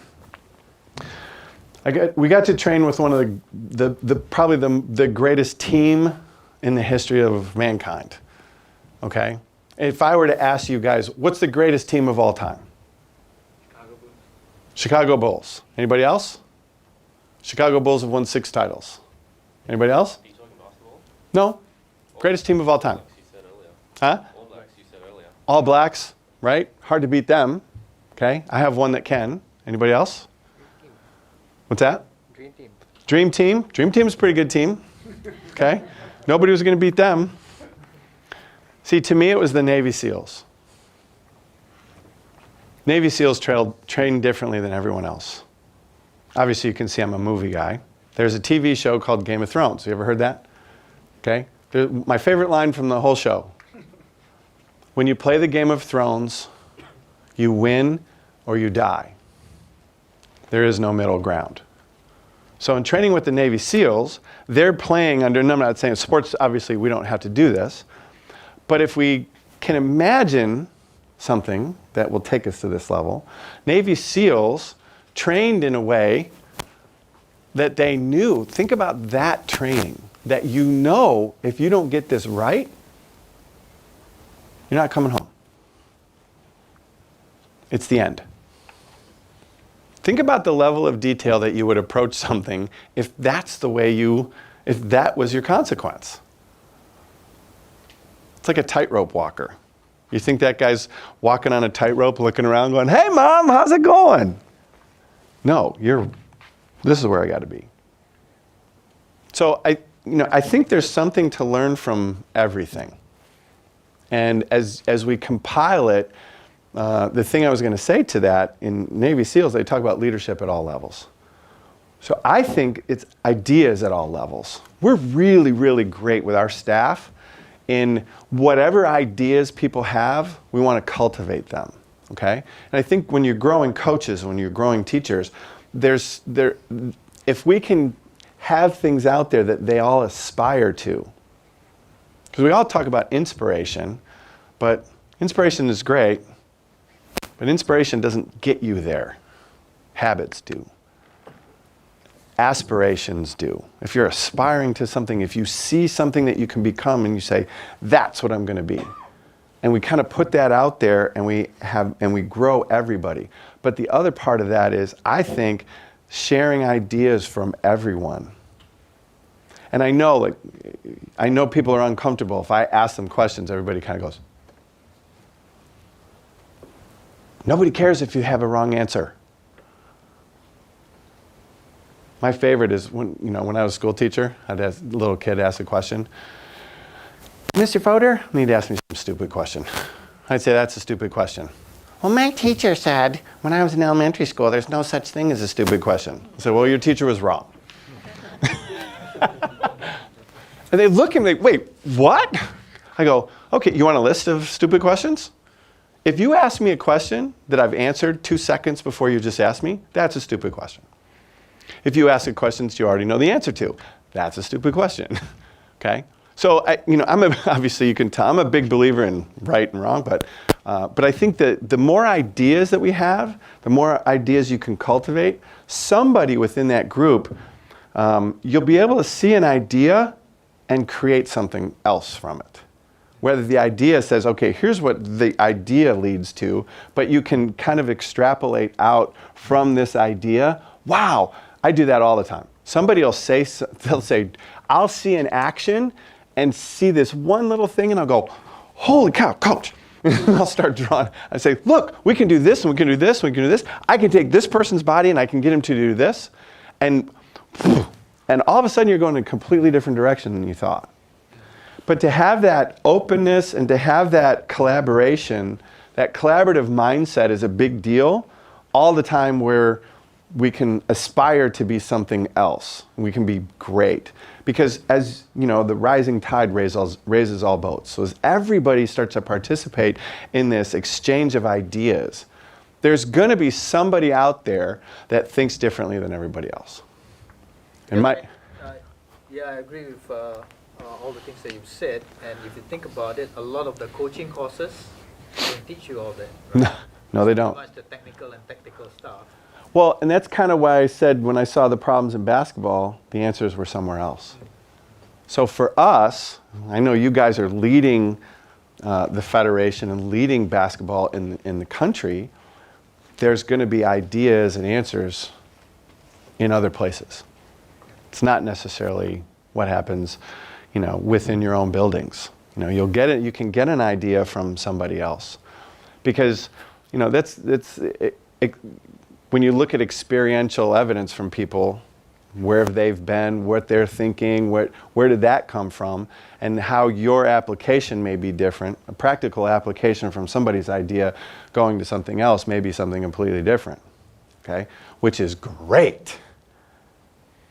we got to train with one of probably the greatest team in the history of mankind. Okay, if I were to ask you guys, what's the greatest team of all time? Chicago Bulls. Anybody else? Chicago Bulls have won 6 titles. Anybody else? Are you talking basketball? No. Greatest team of all time. All Blacks, you said earlier. Huh? All Blacks, you said earlier. All Blacks, right? Hard to beat them. Okay. I have one that can. Anybody else? What's that? Dream team. Dream Team. Dream Team's a pretty good team. Okay. Nobody was going to beat them. See, to me, it was the Navy SEALs. Navy SEALs train differently than everyone else. Obviously, you can see I'm a movie guy. There's a TV show called Game of Thrones. You ever heard that? Okay. My favorite line from the whole show. When you play the Game of Thrones, you win or you die. There is no middle ground. So in training with the Navy SEALs, they're playing under, and I'm not saying sports, obviously we don't have to do this, but if we can imagine something that will take us to this level, Navy SEALs trained in a way that they knew. Think about that training, that you know if you don't get this right, you're not coming home. It's the end. Think about the level of detail that you would approach something if that's the way if that was your consequence. It's like a tightrope walker. You think that guy's walking on a tightrope looking around going, "Hey mom, how's it going?" No, this is where I got to be. So I think there's something to learn from everything. And as we compile it, the thing I was going to say to that, in Navy SEALs, they talk about leadership at all levels. So I think it's ideas at all levels. We're really, really great with our staff in whatever ideas people have, we want to cultivate them, okay? And I think when you're growing coaches, when you're growing teachers, if we can have things out there that they all aspire to, because we all talk about inspiration, but inspiration is great, but inspiration doesn't get you there. Habits do. Aspirations do. If you're aspiring to something, if you see something that you can become and you say, that's what I'm going to be. And we kind of put that out there and we grow everybody. But the other part of that is, I think, sharing ideas from everyone. And I know people are uncomfortable. If I ask them questions, everybody kind of goes, nobody cares if you have a wrong answer. My favorite is when I was a school teacher, I'd ask a little kid ask a question. Mr. Fodor, and he'd ask me some stupid question. I'd say, that's a stupid question. Well, my teacher said when I was in elementary school, there's no such thing as a stupid question. I said, well, your teacher was wrong. And they look at me like, wait, what? I go, okay, you want a list of stupid questions? If you ask me a question that I've answered 2 seconds before you just asked me, that's a stupid question. If you ask a question that you already know the answer to, that's a stupid question, okay? So, obviously you can tell, I'm a big believer in right and wrong, but I think that the more ideas that we have, the more ideas you can cultivate, somebody within that group, you'll be able to see an idea and create something else from it. Whether the idea says, okay, here's what the idea leads to, but you can kind of extrapolate out from this idea. Wow, I do that all the time. Somebody will say, they'll say, I'll see an action and see this one little thing and I'll go, holy cow, coach. I'll start drawing. I say, look, we can do this and we can do this and we can do this. I can take this person's body and I can get him to do this. And all of a sudden you're going in a completely different direction than you thought. But to have that openness and to have that collaboration, that collaborative mindset is a big deal all the time, where we can aspire to be something else. We can be great. Because as you know, the rising tide raises all boats. So as everybody starts to participate in this exchange of ideas, there's going to be somebody out there that thinks differently than everybody else. And yeah, I agree with all the things that you've said. And if you think about it, a lot of the coaching courses don't teach you all that. Right? No, they don't. Much the technical and tactical stuff. Well, and that's kind of why I said when I saw the problems in basketball, the answers were somewhere else. So for us, I know you guys are leading the federation and leading basketball in the country. There's going to be ideas and answers in other places. It's not necessarily what happens, within your own buildings. You'll get it. You can get an idea from somebody else, because when you look at experiential evidence from people, where they've been, what they're thinking, where did that come from, and how your application may be different. A practical application from somebody's idea going to something else may be something completely different, okay? Which is great.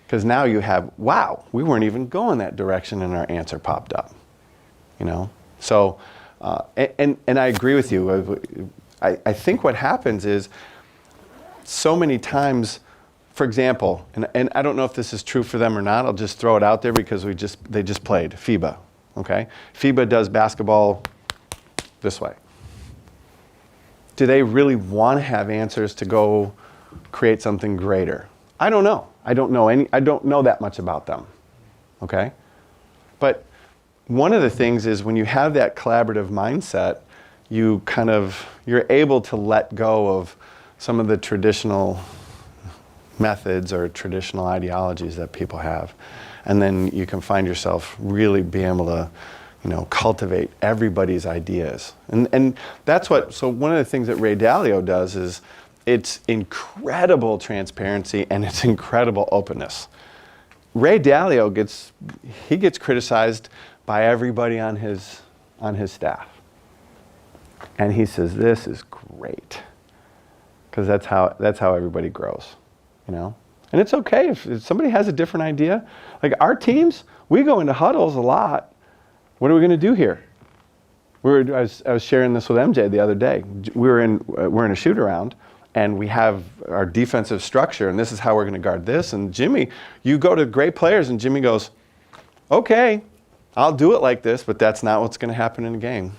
Because now you have, wow, we weren't even going that direction and our answer popped up, So, and I agree with you. I think what happens is, so many times, for example, and I don't know if this is true for them or not, I'll just throw it out there because they just played FIBA, okay? FIBA does basketball this way. Do they really want to have answers to go create something greater? I don't know. I don't know that much about them. Okay? But one of the things is when you have that collaborative mindset, you're able to let go of some of the traditional methods or traditional ideologies that people have. And then you can find yourself really being able to, cultivate everybody's ideas. And that's so one of the things that Ray Dalio does is it's incredible transparency and it's incredible openness. Ray Dalio gets criticized by everybody on his staff. And he says, this is great. Because that's how everybody grows, And it's okay if somebody has a different idea. Like our teams, we go into huddles a lot. What are we going to do here? I was sharing this with MJ the other day. We're in a shoot around, and we have our defensive structure, and this is how we're going to guard this. And Jimmy, you go to great players, and Jimmy goes, okay, I'll do it like this, but that's not what's going to happen in a game.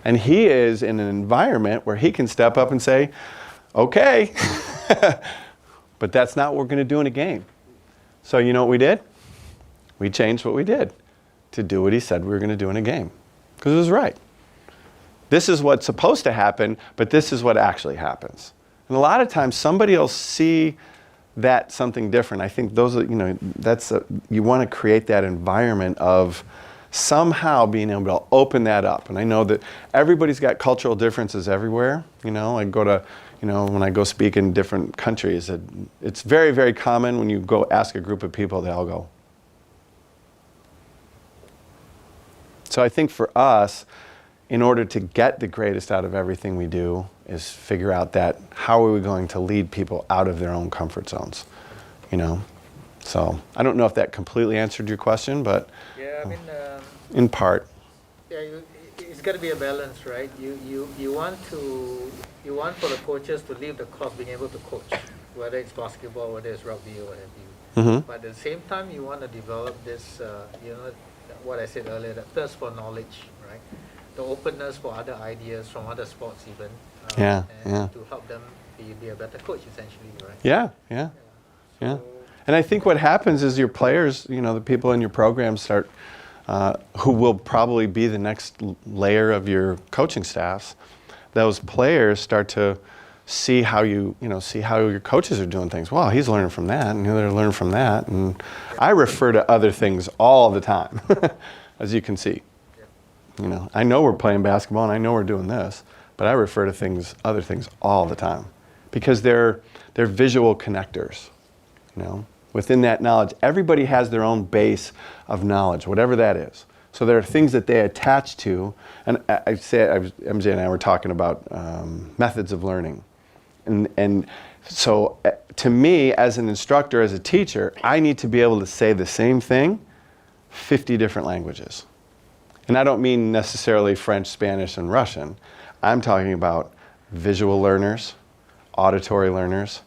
And he is in an environment where he can step up and say, okay, but that's not what we're going to do in a game. So you know what we did? We changed what we did to do what he said we were going to do in a game. Because it was right. This is what's supposed to happen, but this is what actually happens. And a lot of times somebody will see that something different. I think those are, you want to create that environment of somehow being able to open that up. And I know that everybody's got cultural differences everywhere. I go to, when I go speak in different countries, it's very, very common when you go ask a group of people, they all go. So I think for us, in order to get the greatest out of everything we do, is figure out that how are we going to lead people out of their own comfort zones, So I don't know if that completely answered your question, but Yeah, I mean, in part. yeah, it's got to be a balance, right? You want for the coaches to leave the course being able to coach, whether it's basketball, whether it's rugby, or what have you. Mm-hmm. But at the same time, you want to develop this, what I said earlier, the thirst for knowledge, right? The openness for other ideas from other sports even. And to help them be a better coach, essentially, right? Yeah. So, And I think what happens is your players, the people in your program start, who will probably be the next layer of your coaching staffs, those players start to see how see how your coaches are doing things. Wow, he's learning from that, and they're learning from that. And I refer to other things all the time, as you can see. I know we're playing basketball and I know we're doing this, but I refer to other things all the time, because they're visual connectors. Within that knowledge, everybody has their own base of knowledge, whatever that is. So there are things that they attach to, and MJ and I were talking about methods of learning. And so to me, as an instructor, as a teacher, I need to be able to say the same thing 50 different languages. And I don't mean necessarily French, Spanish, and Russian. I'm talking about visual learners, auditory learners,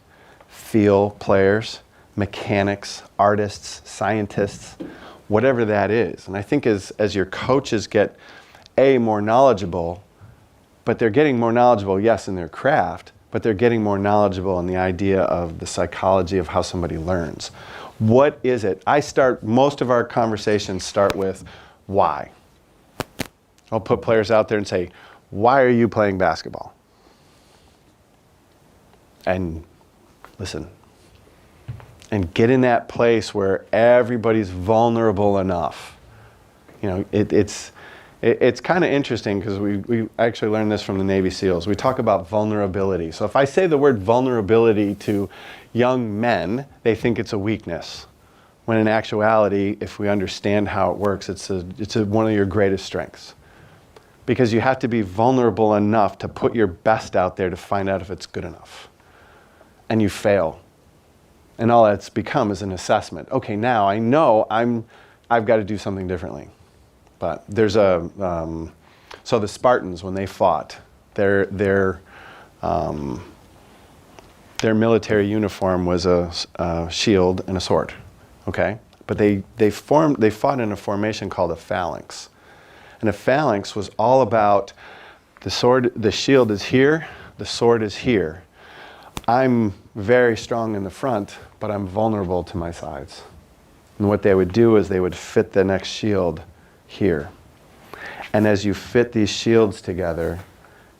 feel players, mechanics, artists, scientists, whatever that is. And I think as your coaches get more knowledgeable, but they're getting more knowledgeable, yes, in their craft, but they're getting more knowledgeable in the idea of the psychology of how somebody learns. What is it? Most of our conversations start with why. I'll put players out there and say, why are you playing basketball? And listen. And get in that place where everybody's vulnerable enough. It's kind of interesting because we actually learned this from the Navy SEALs. We talk about vulnerability. So if I say the word vulnerability to young men, they think it's a weakness. When in actuality, if we understand how it works, it's one of your greatest strengths. Because you have to be vulnerable enough to put your best out there to find out if it's good enough. And you fail. And all that's become is an assessment. Okay, now I know I've got to do something differently. But there's so the Spartans, when they fought, their military uniform was a shield and a sword. Okay, but they fought in a formation called a phalanx, and a phalanx was all the shield is here, the sword is here. I'm very strong in the front, but I'm vulnerable to my sides. And what they would do is they would fit the next shield here. And as you fit these shields together,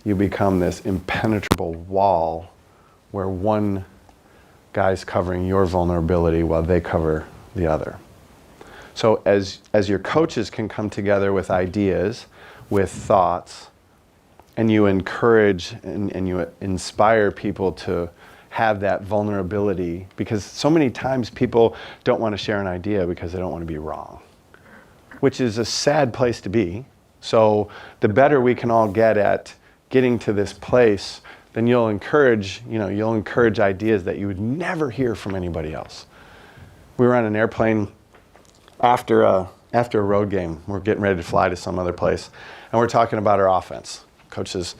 you become this impenetrable wall where one guy's covering your vulnerability while they cover the other. So as your coaches can come together with ideas, with thoughts, and you encourage and you inspire people to have that vulnerability, because so many times people don't want to share an idea because they don't want to be wrong, which is a sad place to be. So the better we can all get at getting to this place, then you'll encourage ideas that you would never hear from anybody else. We were on an airplane after a road game. We're getting ready to fly to some other place, and we're talking about our offense. Coach says,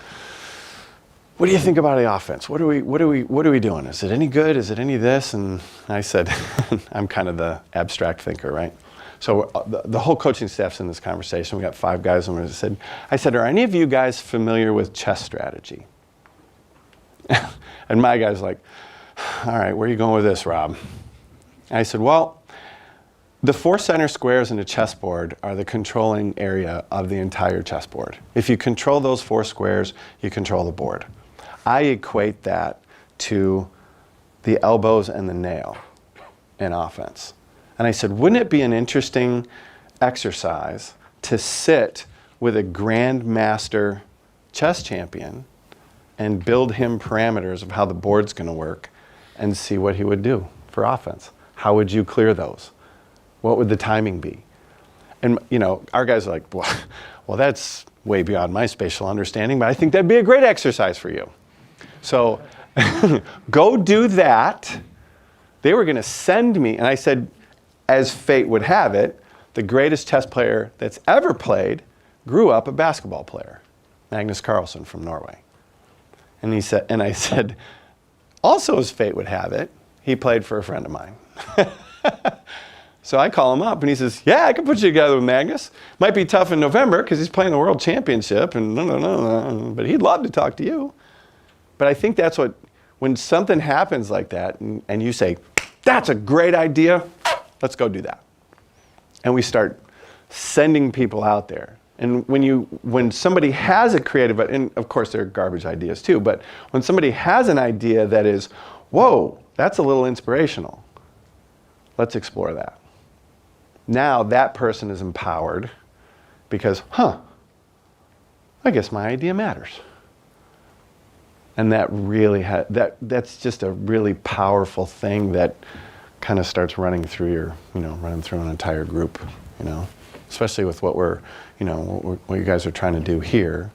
"What do you think about the offense? What are we doing? Is it any good? Is it any this?" And I said, I'm kind of the abstract thinker, right? So the whole coaching staff's in this conversation. We got 5 guys, and I said, "Are any of you guys familiar with chess strategy?" And my guy's like, "All right, where are you going with this, Rob?" And I said, "Well, the 4 center squares in a chessboard are the controlling area of the entire chessboard. If you control those 4 squares, you control the board. I equate that to the elbows and the nail in offense." And I said, "Wouldn't it be an interesting exercise to sit with a grandmaster chess champion and build him parameters of how the board's going to work and see what he would do for offense? How would you clear those? What would the timing be?" And our guys are like, well, that's way beyond my spatial understanding, but I think that'd be a great exercise for you. So go do that. They were going to send me, and I said, as fate would have it, the greatest chess player that's ever played grew up a basketball player, Magnus Carlsen from Norway. And I said, also as fate would have it, he played for a friend of mine. So I call him up, and he says, "Yeah, I can put you together with Magnus. Might be tough in November because he's playing the World Championship, and but he'd love to talk to you." But I think that's when something happens like that, and you say, "That's a great idea, let's go do that." And we start sending people out there. And when somebody has a creative, and of course they're garbage ideas too, but when somebody has an idea that is, whoa, that's a little inspirational, let's explore that. Now that person is empowered because, I guess my idea matters. And that really that's just a really powerful thing that kind of starts running through running through an entire group, especially with what what you guys are trying to do here,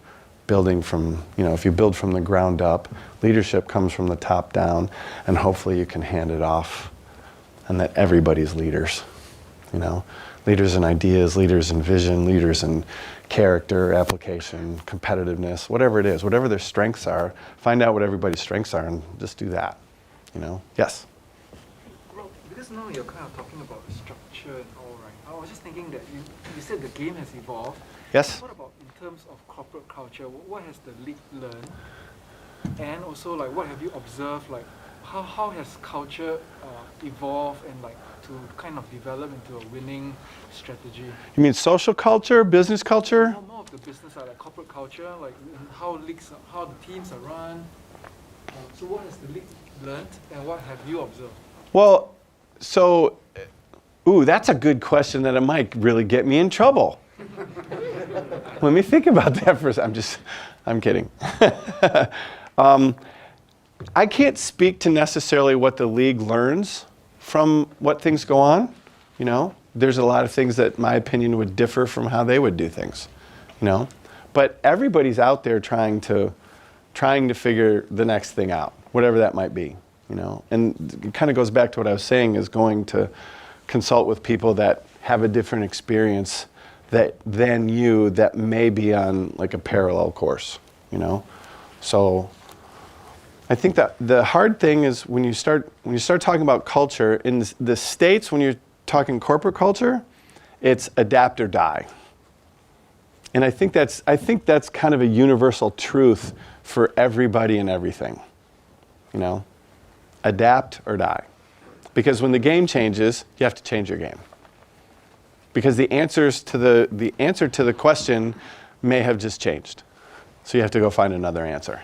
building from, if you build from the ground up, leadership comes from the top down, and hopefully you can hand it off, and that everybody's leaders, leaders in ideas, leaders in vision, leaders in character, application, competitiveness, whatever it is, whatever their strengths are, find out what everybody's strengths are and just do that, Yes? Well, because now you're kind of talking about the structure and all, right? I was just thinking that you said the game has evolved. Yes? What about in terms of corporate culture? What has the league learned? And also, what have you observed? How has culture evolved and to kind of develop into a winning strategy? You mean social culture, business culture? More of the business side, corporate culture, how the teams are run. So what has the league learned, and what have you observed? Well, that's a good question that it might really get me in trouble. Let me think about that for a second. I'm kidding. I can't speak to necessarily what the league learns from what things go on. There's a lot of things that my opinion would differ from how they would do things. But everybody's out there trying to figure the next thing out, whatever that might be. And it kind of goes back to what I was saying, is going to consult with people that have a different experience than you, that may be on a parallel course. So I think that the hard thing is when you start talking about culture in the States, when you're talking corporate culture, it's adapt or die. And I think that's kind of a universal truth for everybody and everything. adapt or die. Because when the game changes, you have to change your game. Because the answer to the question may have just changed. So you have to go find another answer.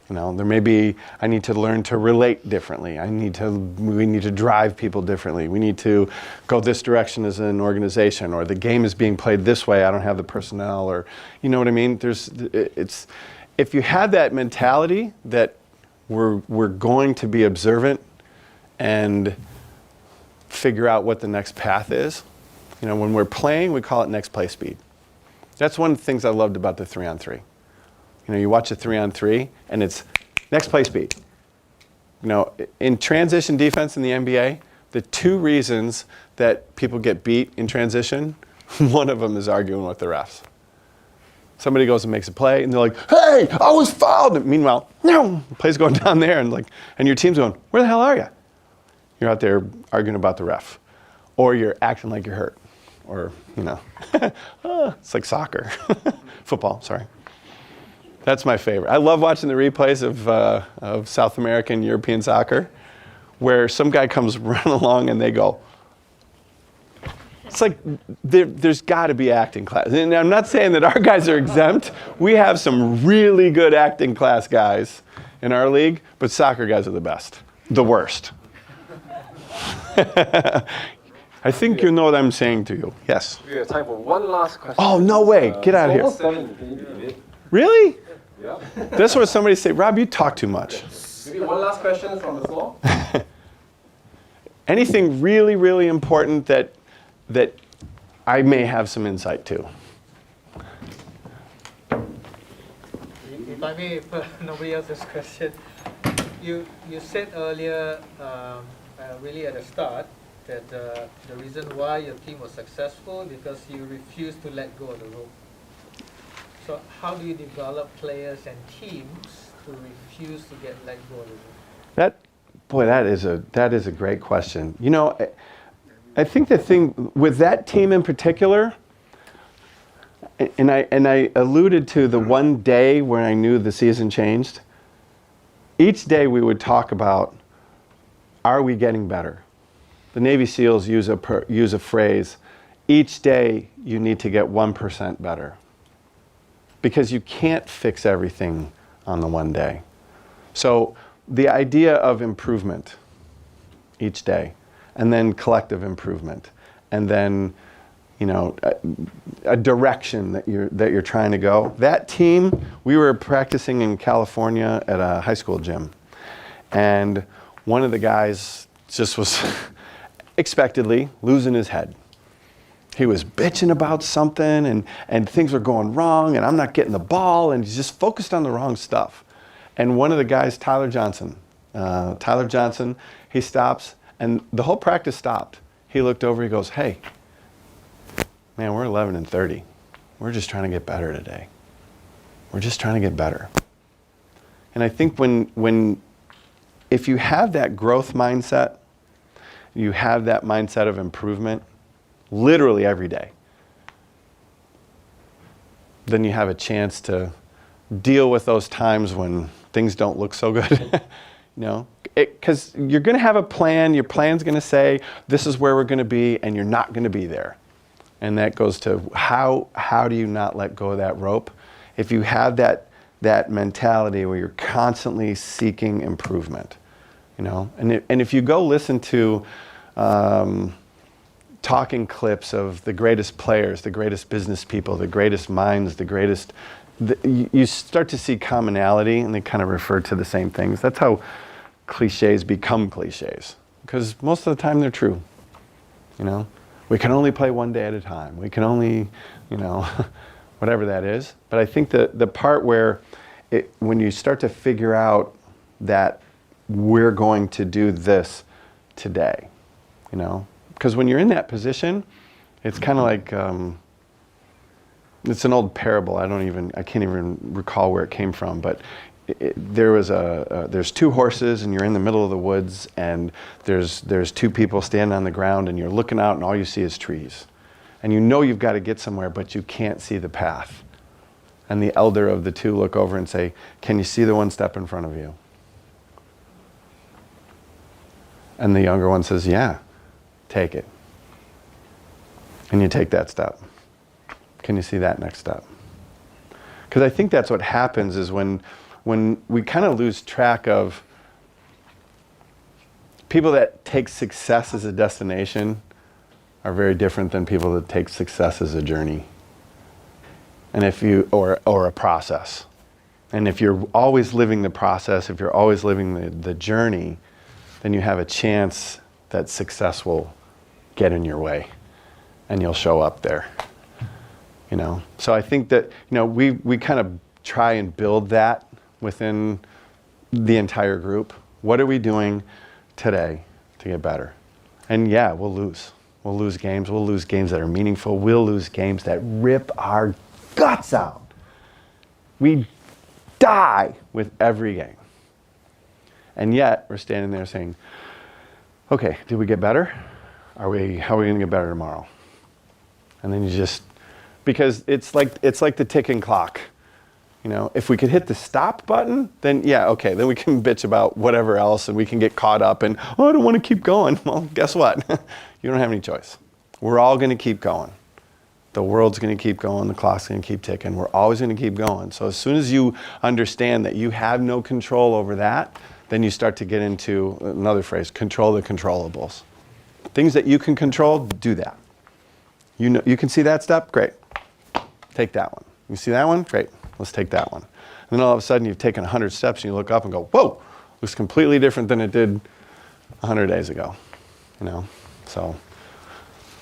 You know, there may be, I need to learn to relate differently. We need to drive people differently. We need to go this direction as an organization, or the game is being played this way, I don't have the personnel, or, you know what I mean? If you have that mentality that we're going to be observant and figure out what the next path is. You know, when we're playing, we call it next play speed. That's one of the things I loved about the 3-on-3. You know, you watch a 3-on-3 and it's next play speed. You know, in transition defense in the NBA, the 2 reasons that people get beat in transition, one of them is arguing with the refs. Somebody goes and makes a play and they're like, hey, I was fouled. And meanwhile, no, the play's going down there and your team's going, where the hell are you? You're out there arguing about the ref. Or you're acting like you're hurt. Or, you know, it's like soccer. Football, sorry. That's my favorite. I love watching the replays of South American, European soccer, where some guy comes running along and they go, it's like there's got to be acting class. And I'm not saying that our guys are exempt. We have some really good acting class guys in our league, but soccer guys are the best, the worst. I think you know what I'm saying to you. Yes. We have time for one last question. Oh, no way. Get out of here. Almost 7. Can you believe it? Really? Yeah. That's what somebody say, Rob, you talk too much. Maybe one last question from the floor. Anything really, really important that I may have some insight to? If I may, nobody else's question. You said earlier, really at the start, that the reason why your team was successful because you refused to let go of the rope. So how do you develop players and teams to refuse to let go of the rope? That is a great question. You know, I think the thing with that team in particular, and I alluded to the one day when I knew the season changed. Each day we would talk about, are we getting better? The Navy SEALs use a phrase, each day you need to get 1% better. Because you can't fix everything on the one day. So the idea of improvement each day, and then collective improvement, and then, you know, a direction that you're trying to go. That team, we were practicing in California at a high school gym, and one of the guys just was expectedly losing his head. He was bitching about something and things were going wrong and I'm not getting the ball and he's just focused on the wrong stuff. And one of the guys, Tyler Johnson, he stops and the whole practice stopped. He looked over, he goes, hey, man, we're 11-30. We're just trying to get better today. We're just trying to get better. And I think if you have that growth mindset, you have that mindset of improvement, literally every day, then you have a chance to deal with those times when things don't look so good. You know, because you're going to have a plan. Your plan's going to say this is where we're going to be, and you're not going to be there. And that goes to how do you not let go of that rope? If you have that mentality where you're constantly seeking improvement, you know, and if you go listen to talking clips of the greatest players, the greatest business people, the greatest minds, you start to see commonality and they kind of refer to the same things. That's how cliches become cliches, because most of the time they're true. You know, we can only play one day at a time. We can only, you know, whatever that is. But I think the part where when you start to figure out that we're going to do this today, you know, because when you're in that position, it's kind of like, it's an old parable. I can't even recall where it came from, but there's 2 horses and you're in the middle of the woods and there's 2 people standing on the ground and you're looking out and all you see is trees. And you know you've got to get somewhere, but you can't see the path. And the elder of the 2 look over and say, can you see the one step in front of you? And the younger one says, yeah, take it. And you take that step. Can you see that next step? Because I think that's what happens is when we kind of lose track of people that take success as a destination are very different than people that take success as a journey. And if you, or a process. And if you're always living the process, if you're always living the journey, then you have a chance that success will get in your way and you'll show up there. You know, so I think that, you know, we kind of try and build that within the entire group. What are we doing today to get better? And yeah, we'll lose. We'll lose games. We'll lose games that are meaningful. We'll lose games that rip our guts out. We die with every game. And yet we're standing there saying, okay, did we get better? How are we going to get better tomorrow? And then you just, because it's like the ticking clock. You know, if we could hit the stop button, then yeah, okay, then we can bitch about whatever else and we can get caught up and, oh, I don't want to keep going. Well, guess what? You don't have any choice. We're all going to keep going. The world's going to keep going. The clock's going to keep ticking. We're always going to keep going. So as soon as you understand that you have no control over that, then you start to get into another phrase, control the controllables. Things that you can control, do that. You know, you can see that step? Great. Take that one. You see that one? Great. Let's take that one. And then all of a sudden you've taken 100 steps and you look up and go, whoa, looks completely different than it did 100 days ago. You know, so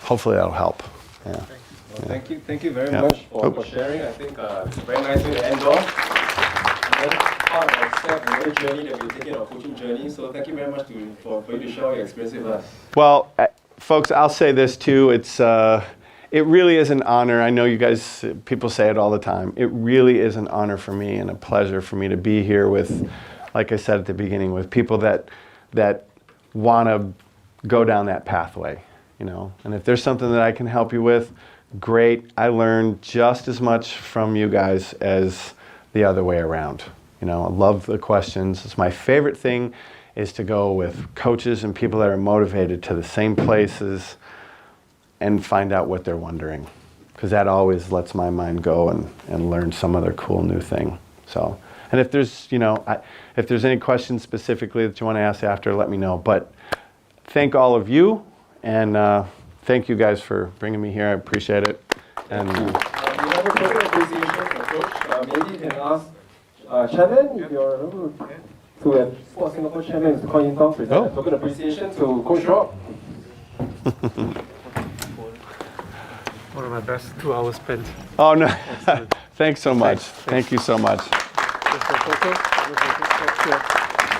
hopefully that'll help. Yeah. Well, thank you very Yeah. much for sharing. I think it's a very nice way to end off. Another part of step in the journey that we're taking, our coaching journey. So thank you very much for you to share your experience with us. Well, folks, I'll say this too. It really is an honor. I know you guys, people say it all the time. It really is an honor for me and a pleasure for me to be here with, like I said at the beginning, with people that want to go down that pathway, you know. And if there's something that I can help you with, great. I learned just as much from you guys as the other way around. You know, I love the questions. It's my favorite thing is to go with coaches and people that are motivated to the same places and find out what they're wondering, because that always lets my mind go and learn some other cool new thing. So, and if there's, you know, if there's any questions specifically that you want to ask after, let me know. But thank all of you, and thank you guys for bringing me here. I appreciate it. And We have a token appreciation for Coach. Maybe you can ask Chairman if you're to have Sport Singapore Chairman to call in down, present a token appreciation to Coach Rob. One of my best 2 hours spent. oh no, thanks so much. Thank you so much.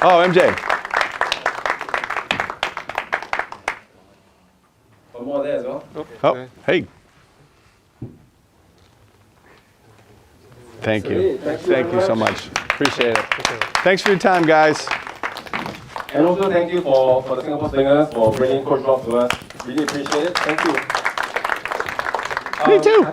Oh, MJ. One more there as well. Oh, hey. Thank you. Thank you so much. Appreciate it. Thanks for your time, guys. And also thank you for the Singapore Slingers for bringing Coach Rob to us. Really appreciate it. Thank you. Me too.